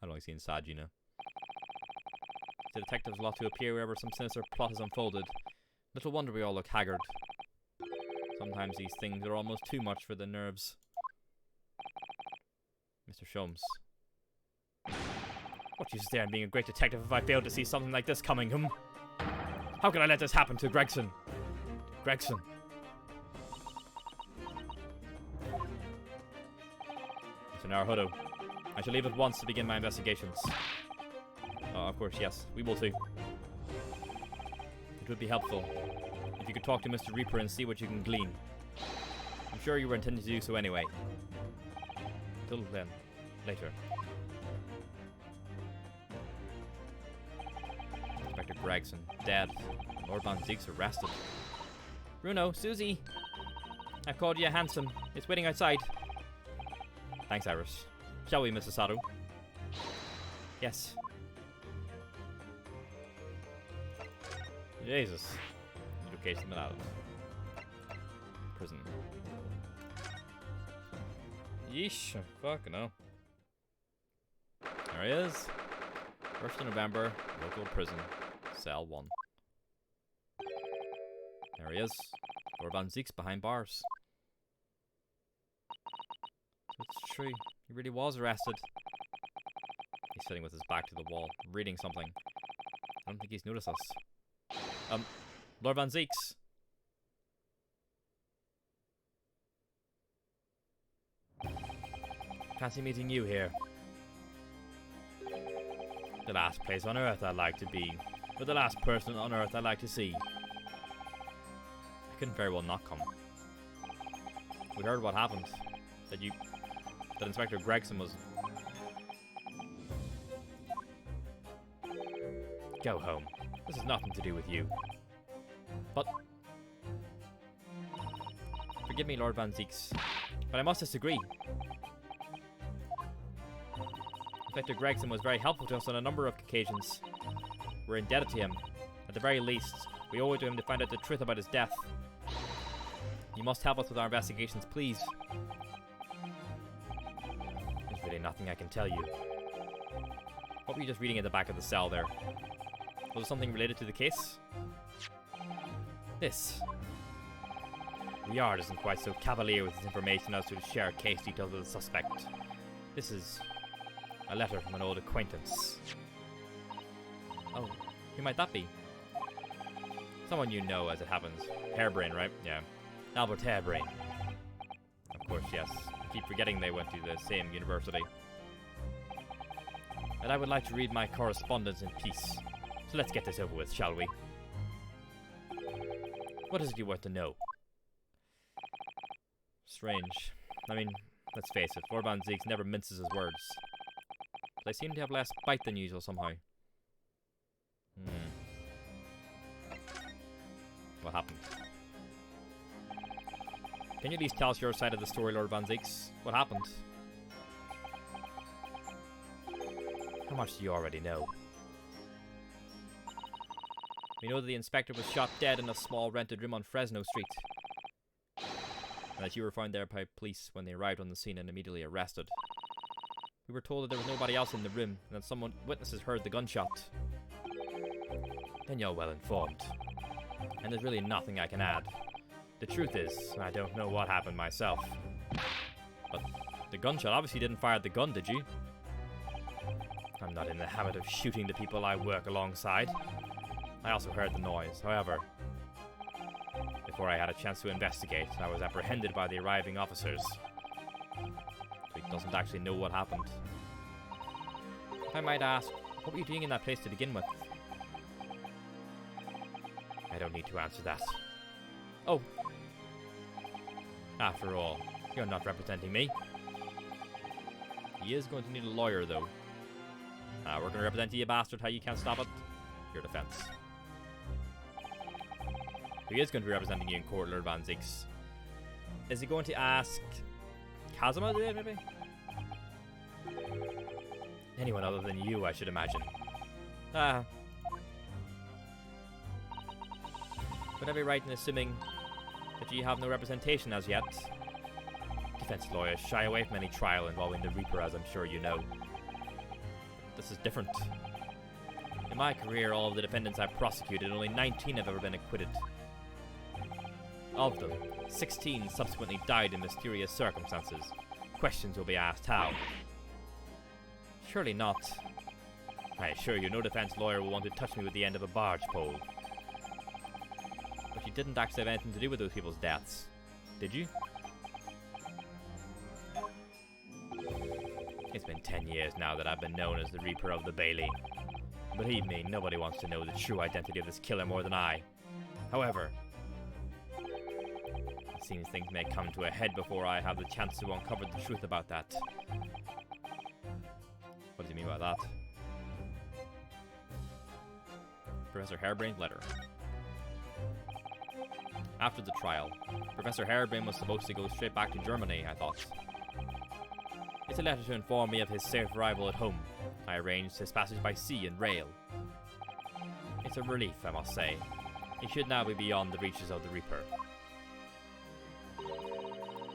I'd only seen sad, you know. The detectives lot to appear wherever some sinister plot is unfolded. Little wonder we all look haggard. Sometimes these things are almost too much for the nerves. Mr. Sholmes. What use is there in being a great detective if I fail to see something like this coming, How could I let this happen to Gregson? Gregson. Mr. Naruhodo, I shall leave at once to begin my investigations. Of course, yes. We will too. It would be helpful if you could talk to Mr. Reaper and see what you can glean. I'm sure you were intending to do so anyway. Till then. Later. Inspector Gregson, dead. Lord Van Zieks arrested. Bruno, Susie! I've called you a hansom. It's waiting outside. Thanks, Iris. Shall we, Mrs. Sato? Yes. Jesus. Location out. Prison. Yeesh. Fucking hell. There he is. 1st of November, local prison. Cell 1. There he is. Lord Van Zieks behind bars. It's true. He really was arrested. He's sitting with his back to the wall, reading something. I don't think he's noticed us. Lord Van Zieks. Fancy meeting you here. The last place on Earth I'd like to be. Or the last person on Earth I'd like to see. I couldn't very well not come. We heard what happened. That Inspector Gregson was... Go home. This has nothing to do with you. But... Forgive me, Lord Van Zieks, but I must disagree. Inspector Gregson was very helpful to us on a number of occasions. We're indebted to him. At the very least, we owe it to him to find out the truth about his death. You must help us with our investigations, please. There's really nothing I can tell you. What were you just reading at the back of the cell there? Was it something related to the case? This. The Yard isn't quite so cavalier with its information as to share case details with the suspect. This is a letter from an old acquaintance. Oh, who might that be? Someone you know, as it happens. Harebrain, right? Yeah. Albert Harebrain. Of course, yes. I keep forgetting they went to the same university. And I would like to read my correspondence in peace. So let's get this over with, shall we? What is it you want to know? Strange. I mean, let's face it, Lord Van Zieks never minces his words. They seem to have less bite than usual somehow. What happened? Can you at least tell us your side of the story, Lord Van Zieks? What happened? How much do you already know? We know that the inspector was shot dead in a small rented room on Fresno Street. And that you were found there by police when they arrived on the scene and immediately arrested. We were told that there was nobody else in the room and that witnesses heard the gunshot. Then you're well informed. And there's really nothing I can add. The truth is, I don't know what happened myself. But the gunshot obviously didn't fire the gun, did you? I'm not in the habit of shooting the people I work alongside. I also heard the noise, however. Before I had a chance to investigate, I was apprehended by the arriving officers. So he doesn't actually know what happened. If I might ask, what were you doing in that place to begin with? I don't need to answer that. Oh. After all, you're not representing me. He is going to need a lawyer, though. We're going to represent you, bastard. How you can't stop it? Your defense. He is going to be representing you in court, Lord Van Zieks. Is he going to ask Kazuma to do it, maybe? Anyone other than you, I should imagine. Would I be right in assuming that you have no representation as yet? Defense lawyers shy away from any trial involving the Reaper, as I'm sure you know. This is different. In my career, all of the defendants I've prosecuted, only 19 have ever been acquitted. Of them, 16 subsequently died in mysterious circumstances. Questions will be asked how. Surely not. I assure you, no defense lawyer will want to touch me with the end of a barge pole. But you didn't actually have anything to do with those people's deaths, did you? It's been 10 years now that I've been known as the Reaper of the Bailey. Believe me, nobody wants to know the true identity of this killer more than I. However, it seems things may come to a head before I have the chance to uncover the truth about that. What do you mean by that? Professor Harebrain's letter. After the trial, Professor Harebrain was supposed to go straight back to Germany, I thought. It's a letter to inform me of his safe arrival at home. I arranged his passage by sea and rail. It's a relief, I must say. He should now be beyond the reaches of the Reaper.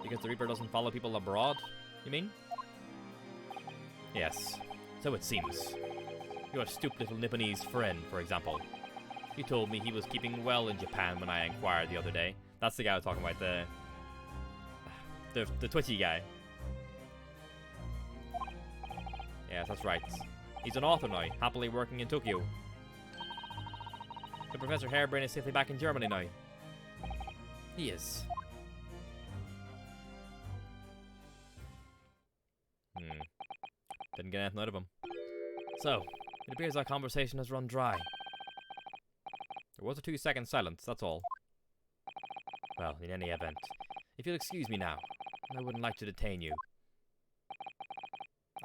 Because the Reaper doesn't follow people abroad, you mean? Yes, so it seems. Your astute little Nipponese friend, for example. He told me he was keeping well in Japan when I inquired the other day. That's the guy I was talking about, the twitchy guy. Yes, that's right. He's an author now, happily working in Tokyo. The Professor Harebrain is safely back in Germany now. He is. Didn't get anything out of him. So, it appears our conversation has run dry. There was a 2-second silence, that's all. Well, in any event, if you'll excuse me now, I wouldn't like to detain you.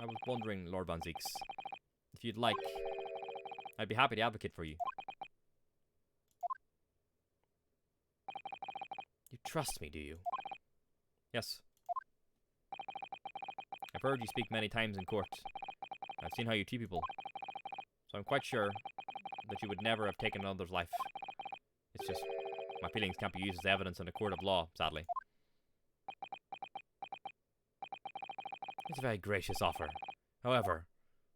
I was wondering, Lord Van Zieks, if you'd like, I'd be happy to advocate for you. You trust me, do you? Yes. I've heard you speak many times in court. I've seen how you treat people. So I'm quite sure that you would never have taken another's life. It's just, my feelings can't be used as evidence in a court of law, sadly. It's a very gracious offer. However,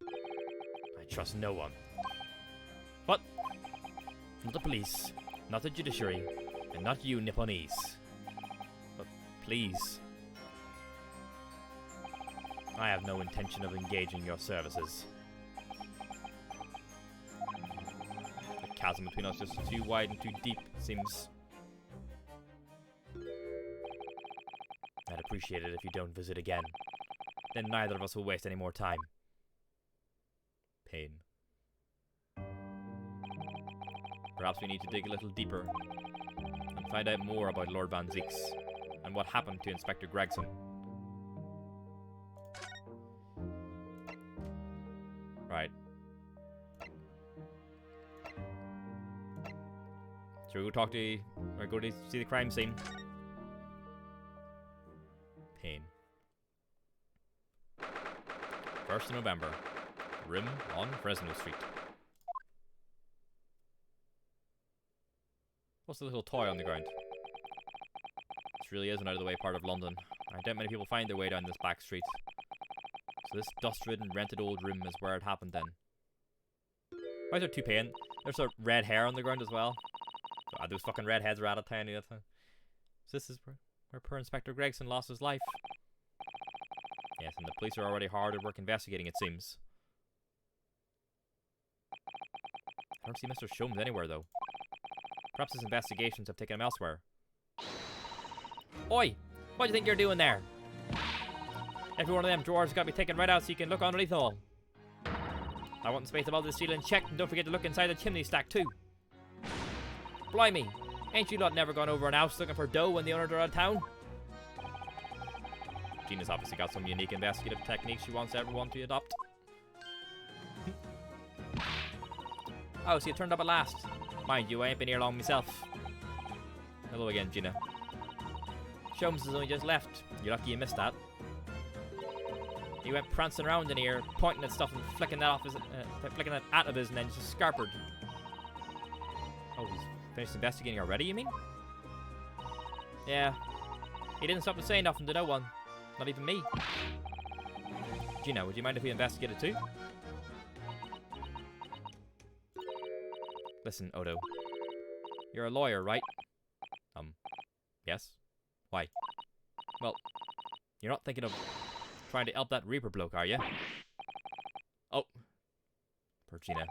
I trust no one. What? Not the police, not the judiciary, and not you, Nipponese. But please, I have no intention of engaging your services. The chasm between us is just too wide and too deep, it seems. I'd appreciate it if you don't visit again. Then neither of us will waste any more time. Pain. Perhaps we need to dig a little deeper and find out more about Lord Van Zieks and what happened to Inspector Gregson. Should we go talk to... or go to see the crime scene? Pain. 1st of November. Room on Fresno Street. What's the little toy on the ground? This really is an out-of-the-way part of London. I doubt many people find their way down this back street. So this dust-ridden, rented old room is where it happened then. Why is there 2 pain? There's a red hair on the ground as well. God, those fucking redheads are out of town. So this is where poor Inspector Gregson lost his life. Yes, and the police are already hard at work investigating, it seems. I don't see Mr. Sholmes anywhere, though. Perhaps his investigations have taken him elsewhere. Oi! What do you think you're doing there? Every one of them drawers has got to be taken right out so you can look underneath them all. I want the space above the ceiling checked, and don't forget to look inside the chimney stack, too. Blimey! Ain't you lot never gone over an house looking for dough when the owners are out of town? Gina's obviously got some unique investigative techniques she wants everyone to adopt. Oh, so you turned up at last. Mind you, I ain't been here long myself. Hello again, Gina. Sholmes has only just left. You're lucky you missed that. He went prancing around in here, pointing at stuff and flicking that off his, flicking that out of his, and then just scarpered. Oh, he's finished investigating already, you mean? Yeah. He didn't stop to say nothing to no one. Not even me. Gina, would you mind if we investigated too? Listen, Odo. You're a lawyer, right? Yes? Why? Well, you're not thinking of trying to help that Reaper bloke, are you? Oh. Poor Gina.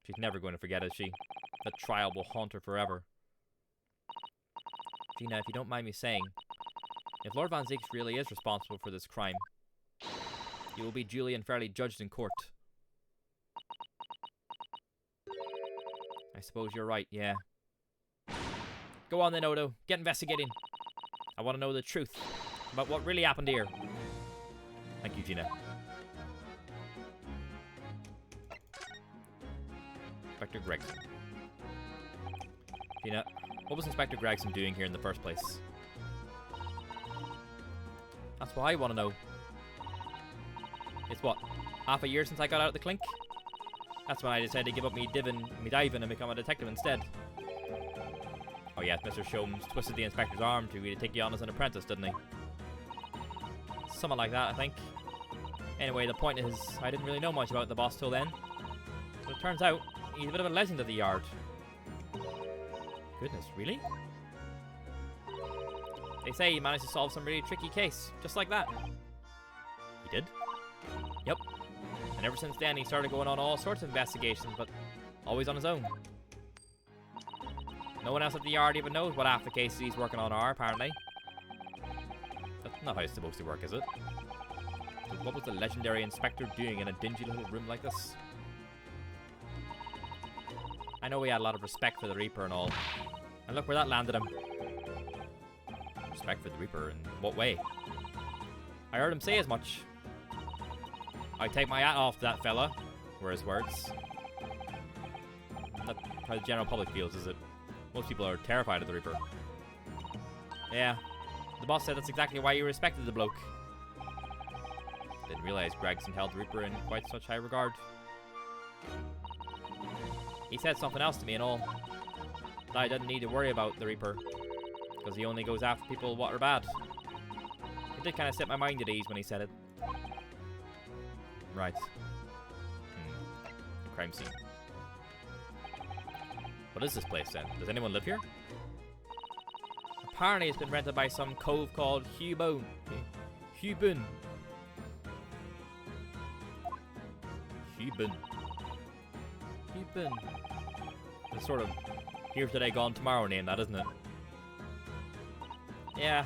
She's never going to forget, is she? The trial will haunt her forever. Gina, if you don't mind me saying, if Lord Van Zieks really is responsible for this crime, he will be duly and fairly judged in court. I suppose you're right, yeah. Go on then, Odo. Get investigating. I want to know the truth about what really happened here. Thank you, Gina. Inspector Gregson. Gina, what was Inspector Gregson doing here in the first place? That's what I want to know. It's what, half a year since I got out of the clink? That's when I decided to give up me diving and become a detective instead. Oh yes, Mr. Sholmes twisted the inspector's arm to take you on as an apprentice, didn't he? Something like that, I think. Anyway, the point is, I didn't really know much about the boss till then. But it turns out, he's a bit of a legend of the yard. Goodness, really? They say he managed to solve some really tricky case, just like that. He did? Yep. And ever since then, he started going on all sorts of investigations, but always on his own. No one else at the yard even knows what half the cases he's working on are, apparently. That's not how it's supposed to work, is it? So what was the legendary inspector doing in a dingy little room like this? I know he had a lot of respect for the Reaper and all. And look where that landed him. Respect for the Reaper in what way? I heard him say as much. I take my hat off to that fella, were his words. That's how the general public feels, is it? Most people are terrified of the Reaper. Yeah, the boss said that's exactly why you respected the bloke. Didn't realize Gregson held the Reaper in quite such high regard. He said something else to me and all. That I didn't need to worry about the Reaper, because he only goes after people what are bad. It did kind of set my mind at ease when he said it. Right. The crime scene. What is this place then? Does anyone live here? Apparently it's been rented by some cove called Hubun. Hubun. Hubun. Hubun. It's sort of here today, gone tomorrow name, that, isn't it? Yeah.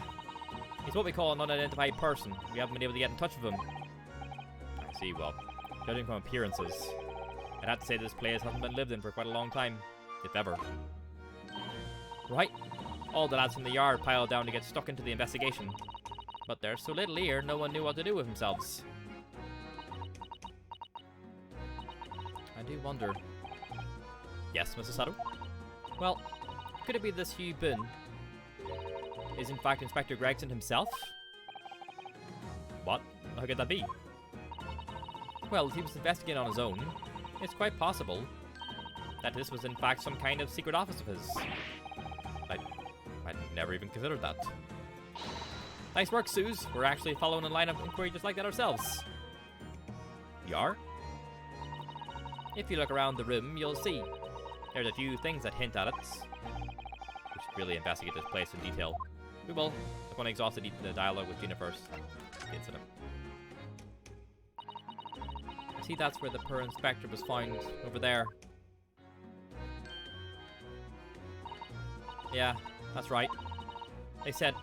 He's what we call an unidentified person. We haven't been able to get in touch with him. I see, well, judging from appearances, I'd have to say this place hasn't been lived in for quite a long time. If ever. Right. All the lads from the yard piled down to get stuck into the investigation. But there's so little here, no one knew what to do with themselves. I do wonder. Yes, Mrs. Sato? Well, Could it be this Hugh Boone is in fact Inspector Gregson himself? What? How could that be? Well, if he was investigating on his own, it's quite possible that this was in fact some kind of secret office of his. I'd never even considered that. Nice work, Suze. We're actually following a line of inquiry just like that ourselves. You are? If you look around the room, you'll see. There's a few things that hint at it. We should really investigate this place in detail. We will. I'm going to exhaust the dialogue with Gina first. Get to them. I see that's where the poor inspector was found, over there. Yeah, that's right. They said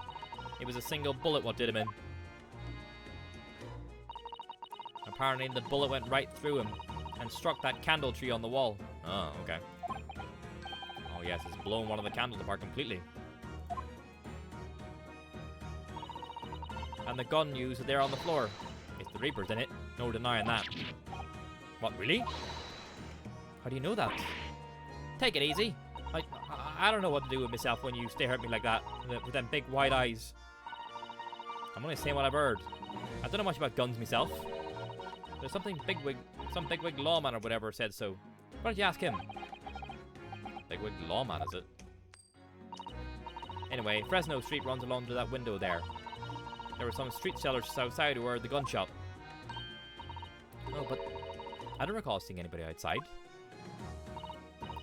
it was a single bullet what did him in. Apparently the bullet went right through him and struck that candle tree on the wall. Oh, okay. Oh yes, it's blown one of the candles apart completely. And the gun used there on the floor. It's the Reaper's in it. No denying that. What, really? How do you know that? Take it easy. I don't know what to do with myself when you stare at me like that, with them big wide eyes. I'm only saying what I've heard. I don't know much about guns myself. There's some bigwig lawman or whatever said so. Why don't you ask him? Bigwig lawman, is it? Anyway, Fresno Street runs along to that window there. There were some street sellers outside who heard the gunshot. Oh, but I don't recall seeing anybody outside.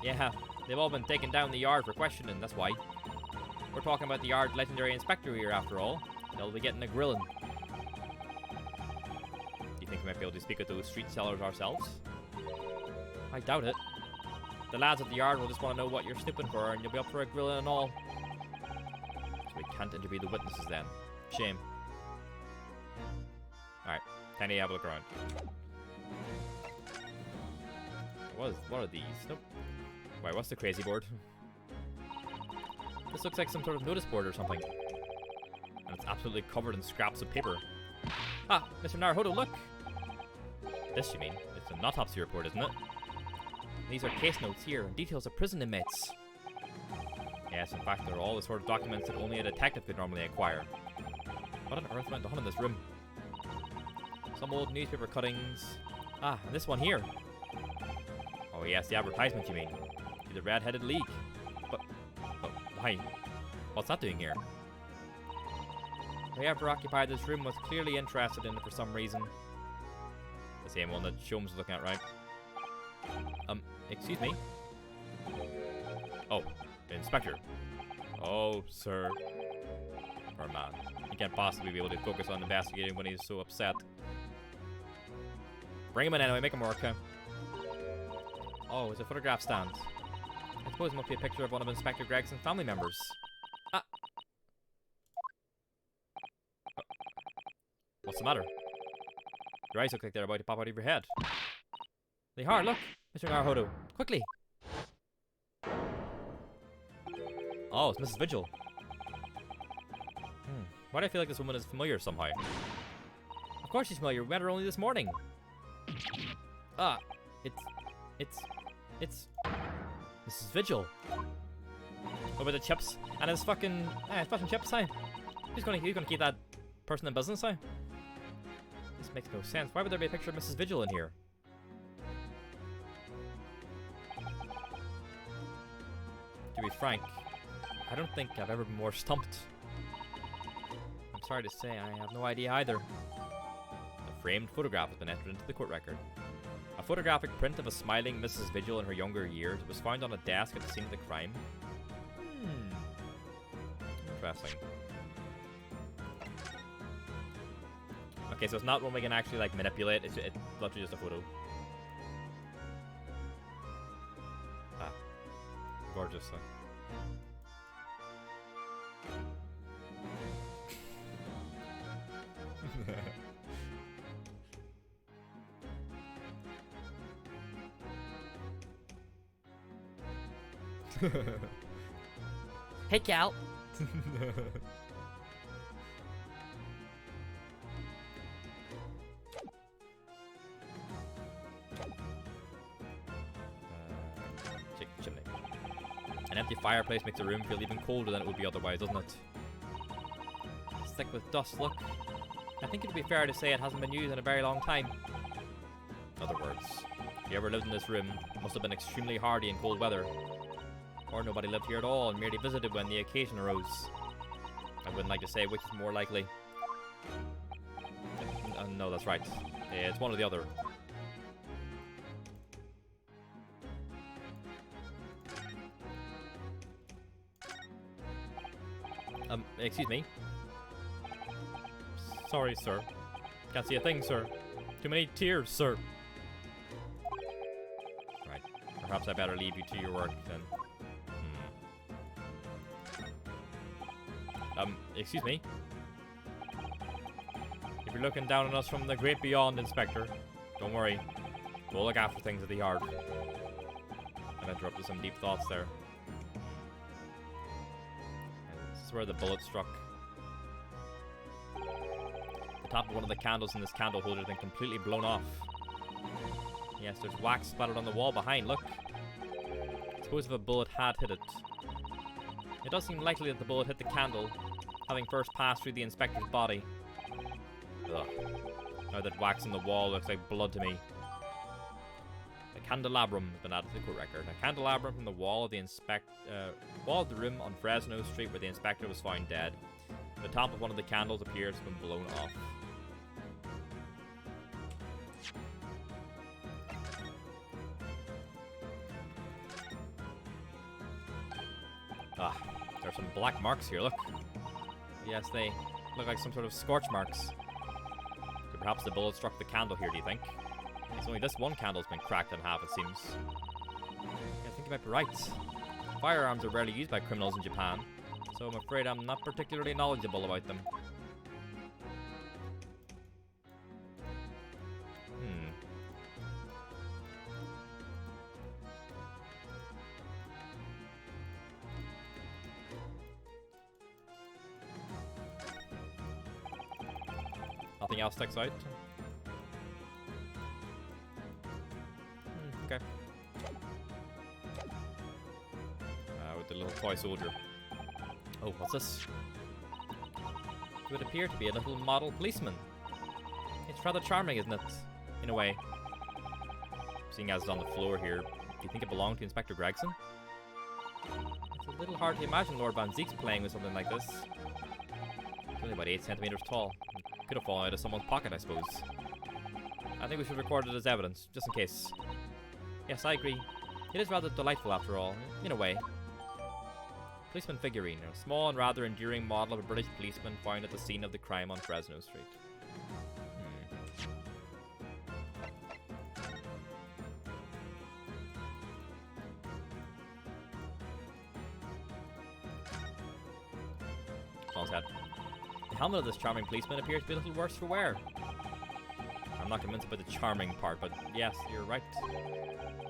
Yeah, they've all been taken down the yard for questioning, that's why. We're talking about the yard legendary inspector here, after all. They'll be getting a grilling. Do you think we might be able to speak with those street sellers ourselves? I doubt it. The lads at the yard will just want to know what you're snooping for, and you'll be up for a grilling and all. So we can't interview the witnesses then. Shame. Alright, time to have a look around. What are these? Nope. Wait, what's the crazy board? This looks like some sort of notice board or something. And it's absolutely covered in scraps of paper. Ah, Mr. Naruhodo, look! This, you mean? It's an autopsy report, isn't it? These are case notes here and details of prison inmates. Yes, in fact, they're all the sort of documents that only a detective could normally acquire. What on earth went on in this room? Some old newspaper cuttings. Ah, and this one here. Oh yes, the advertisement, you mean? To the Red-Headed League. But why? What's that doing here? Whoever occupied this room was clearly interested in it for some reason. The same one that Sholmes was looking at, right? Excuse me? Oh, Inspector. Oh, sir. Poor man. He can't possibly be able to focus on investigating when he's so upset. Bring him in anyway, make him work, huh? Oh, it's a photograph stand. I suppose it must be a picture of one of Inspector Gregson's family members. Ah! What's the matter? Your eyes look like they're about to pop out of your head. They are, look! Mr. Naruhodo, quickly! Oh, it's Mrs. Vigil. Why do I feel like this woman is familiar somehow? Of course she's familiar, we met her only this morning. Ah, it's Mrs. Vigil. Over the chips and his fucking chips, huh? He's gonna keep that person in business, huh? This makes no sense. Why would there be a picture of Mrs. Vigil in here? To be frank, I don't think I've ever been more stumped. I'm sorry to say, I have no idea either. A framed photograph has been entered into the court record. A photographic print of a smiling Mrs. Vigil in her younger years was found on a desk at the scene of the crime. Interesting. Okay, so it's not one we can actually like manipulate, it's literally just a photo. Ah. Gorgeous. Hey, Cal. Chimney. An empty fireplace makes the room feel even colder than it would be otherwise, doesn't it? It's thick with dust, look. I think it'd be fair to say it hasn't been used in a very long time. In other words, whoever lived in this room must have been extremely hardy in cold weather. Or nobody lived here at all and merely visited when the occasion arose. I wouldn't like to say which is more likely. No, that's right. It's one or the other. Excuse me. Sorry, sir. Can't see a thing, sir. Too many tears, sir. Right. Perhaps I better leave you to your work, then. Excuse me? If you're looking down on us from the great beyond, Inspector, don't worry. We'll look after things at the yard. I interrupted some deep thoughts there. This is where the bullet struck. The top of one of the candles in this candle holder has been completely blown off. Yes, there's wax splattered on the wall behind, look. Suppose if a bullet had hit it. It does seem likely that the bullet hit the candle, having first passed through the inspector's body. Ugh. Now that wax on the wall looks like blood to me. A candelabrum has been added to the court record. A candelabrum from the wall of the wall of the room on Fresno Street where the inspector was found dead. The top of one of the candles appears to have been blown off. Ah, there are some black marks here, look. Yes, they look like some sort of scorch marks. So perhaps the bullet struck the candle here, do you think? It's only this one candle's been cracked in half, it seems. I think you might be right. Firearms are rarely used by criminals in Japan, so I'm afraid I'm not particularly knowledgeable about them. Nothing else sticks out? Okay. With the little toy soldier. Oh, what's this? It would appear to be a little model policeman. It's rather charming, isn't it? In a way. Seeing as it's on the floor here, do you think it belonged to Inspector Gregson? It's a little hard to imagine Lord Van Zeek's playing with something like this. It's only about 8 centimeters tall. Could have fallen out of someone's pocket, I suppose. I think we should record it as evidence, just in case. Yes, I agree. It is rather delightful after all, in a way. Policeman figurine, a small and rather enduring model of a British policeman found at the scene of the crime on Fresno Street. Someone's head. The helmet of this charming policeman appears to be a little worse for wear. I'm not convinced about the charming part, but yes, you're right.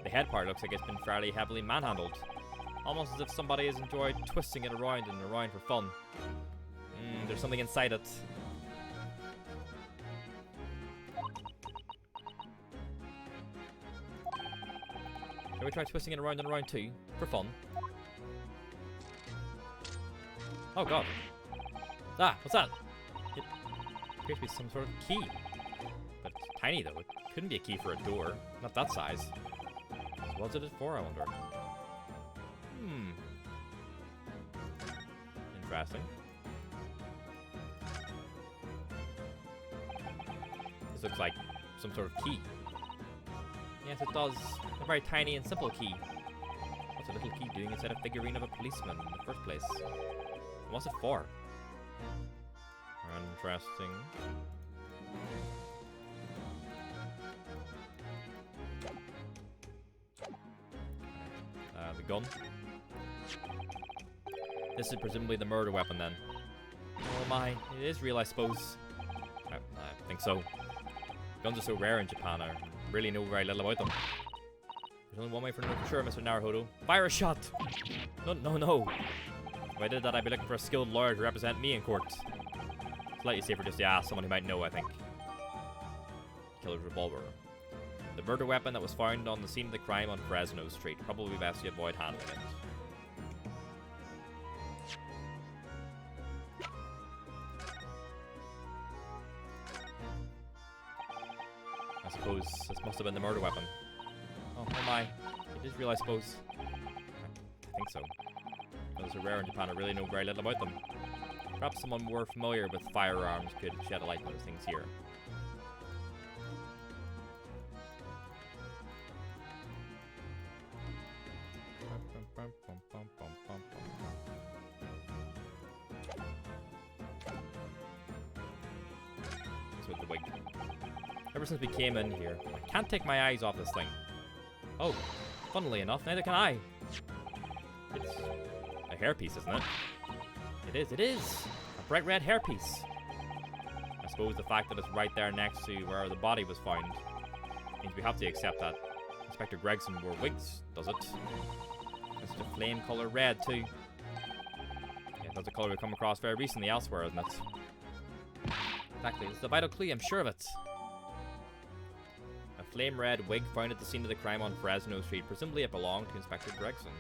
The head part looks like it's been fairly heavily manhandled. Almost as if somebody has enjoyed twisting it around and around for fun. There's something inside it. Shall we try twisting it around and around too? For fun. Oh god. Ah, what's that? It appears to be some sort of key. But it's tiny though. It couldn't be a key for a door. Not that size. So what's it for, I wonder? Interesting. This looks like some sort of key. Yes, it does. A very tiny and simple key. What's a little key doing inside a figurine of a policeman in the first place? And what's it for? Interesting. The gun. This is presumably the murder weapon then. Oh my, it is real, I suppose. I think so. Guns are so rare in Japan, I really know very little about them. There's only one way for knowing for sure, Mr. Naruhodo. Fire a shot! No. If I did that, I'd be looking for a skilled lawyer to represent me in court. Slightly safer just to ask someone who might know, I think. Killer's revolver. The murder weapon that was found on the scene of the crime on Fresno Street. Probably best to avoid handling it. I suppose this must have been the murder weapon. Oh my. It is real, I suppose. I think so. Those are rare in Japan. I really know very little about them. Perhaps someone more familiar with firearms could shed a light on those things here. With the wig. Ever since we came in here, I can't take my eyes off this thing. Oh, funnily enough, neither can I. It's a hairpiece, isn't it? It is! A bright red hairpiece. I suppose the fact that it's right there next to where the body was found means we have to accept that Inspector Gregson wore wigs, does it? It's a flame color red too. Yeah, that's a color we've come across very recently elsewhere, isn't it? Exactly, it's the vital clue, I'm sure of it. A flame red wig found at the scene of the crime on Fresno Street. Presumably it belonged to Inspector Gregson.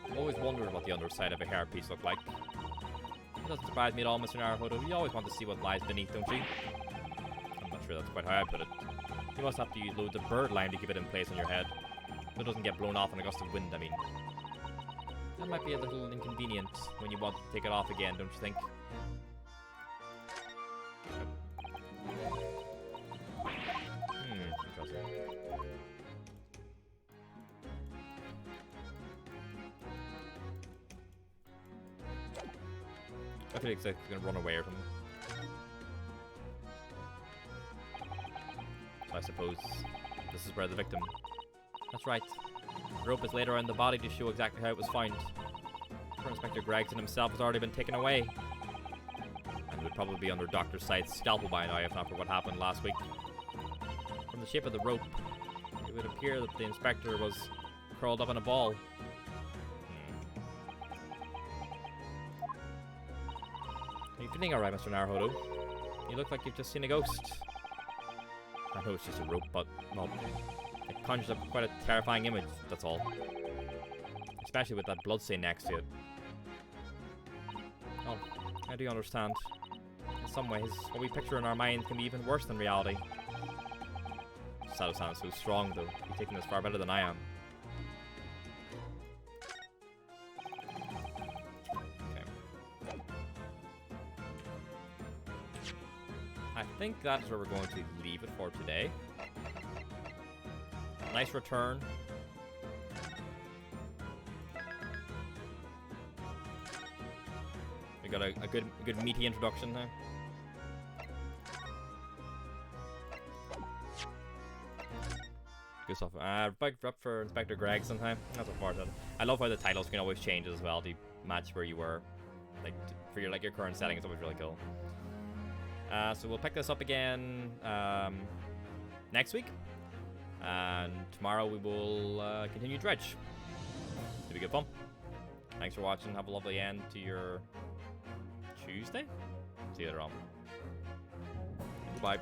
I've always wondered what the underside of a hairpiece looked like. It doesn't surprise me at all, Mr. Naruhodo. You always want to see what lies beneath, don't you? I'm not sure that's quite how I put it. You must have to use loads of bird lime to keep it in place on your head. So it doesn't get blown off in a gust of wind, I mean. That might be a little inconvenient when you want to take it off again, don't you think? Interesting. I feel like it's gonna run away or something. So I suppose this is where the victim... That's right. The rope is laid around the body to show exactly how it was found. Inspector Gregson himself has already been taken away. And would probably be under Dr. Scythe's scalpel by now if not for what happened last week. From the shape of the rope, it would appear that the inspector was curled up in a ball. Are you feeling alright, Mr. Naruhodo? You look like you've just seen a ghost. I know it's just a rope, but, well, it conjures up quite a terrifying image, that's all. Especially with that bloodstain next to it. Oh, I do understand. In some ways, what we picture in our minds can be even worse than reality. Shadow sounds so strong, though. You're taking this far better than I am. I think that's where we're going to leave it for today. Nice return. We got a good meaty introduction there. Good stuff. Up for Inspector Gregson, huh? That's what far. I love how the titles can always change as well to match where you were, like for your current setting. It's always really cool. So we'll pick this up again next week, and tomorrow we will continue Dredge. It'll be good fun. Thanks for watching. Have a lovely end to your Tuesday. See you later on. Goodbye.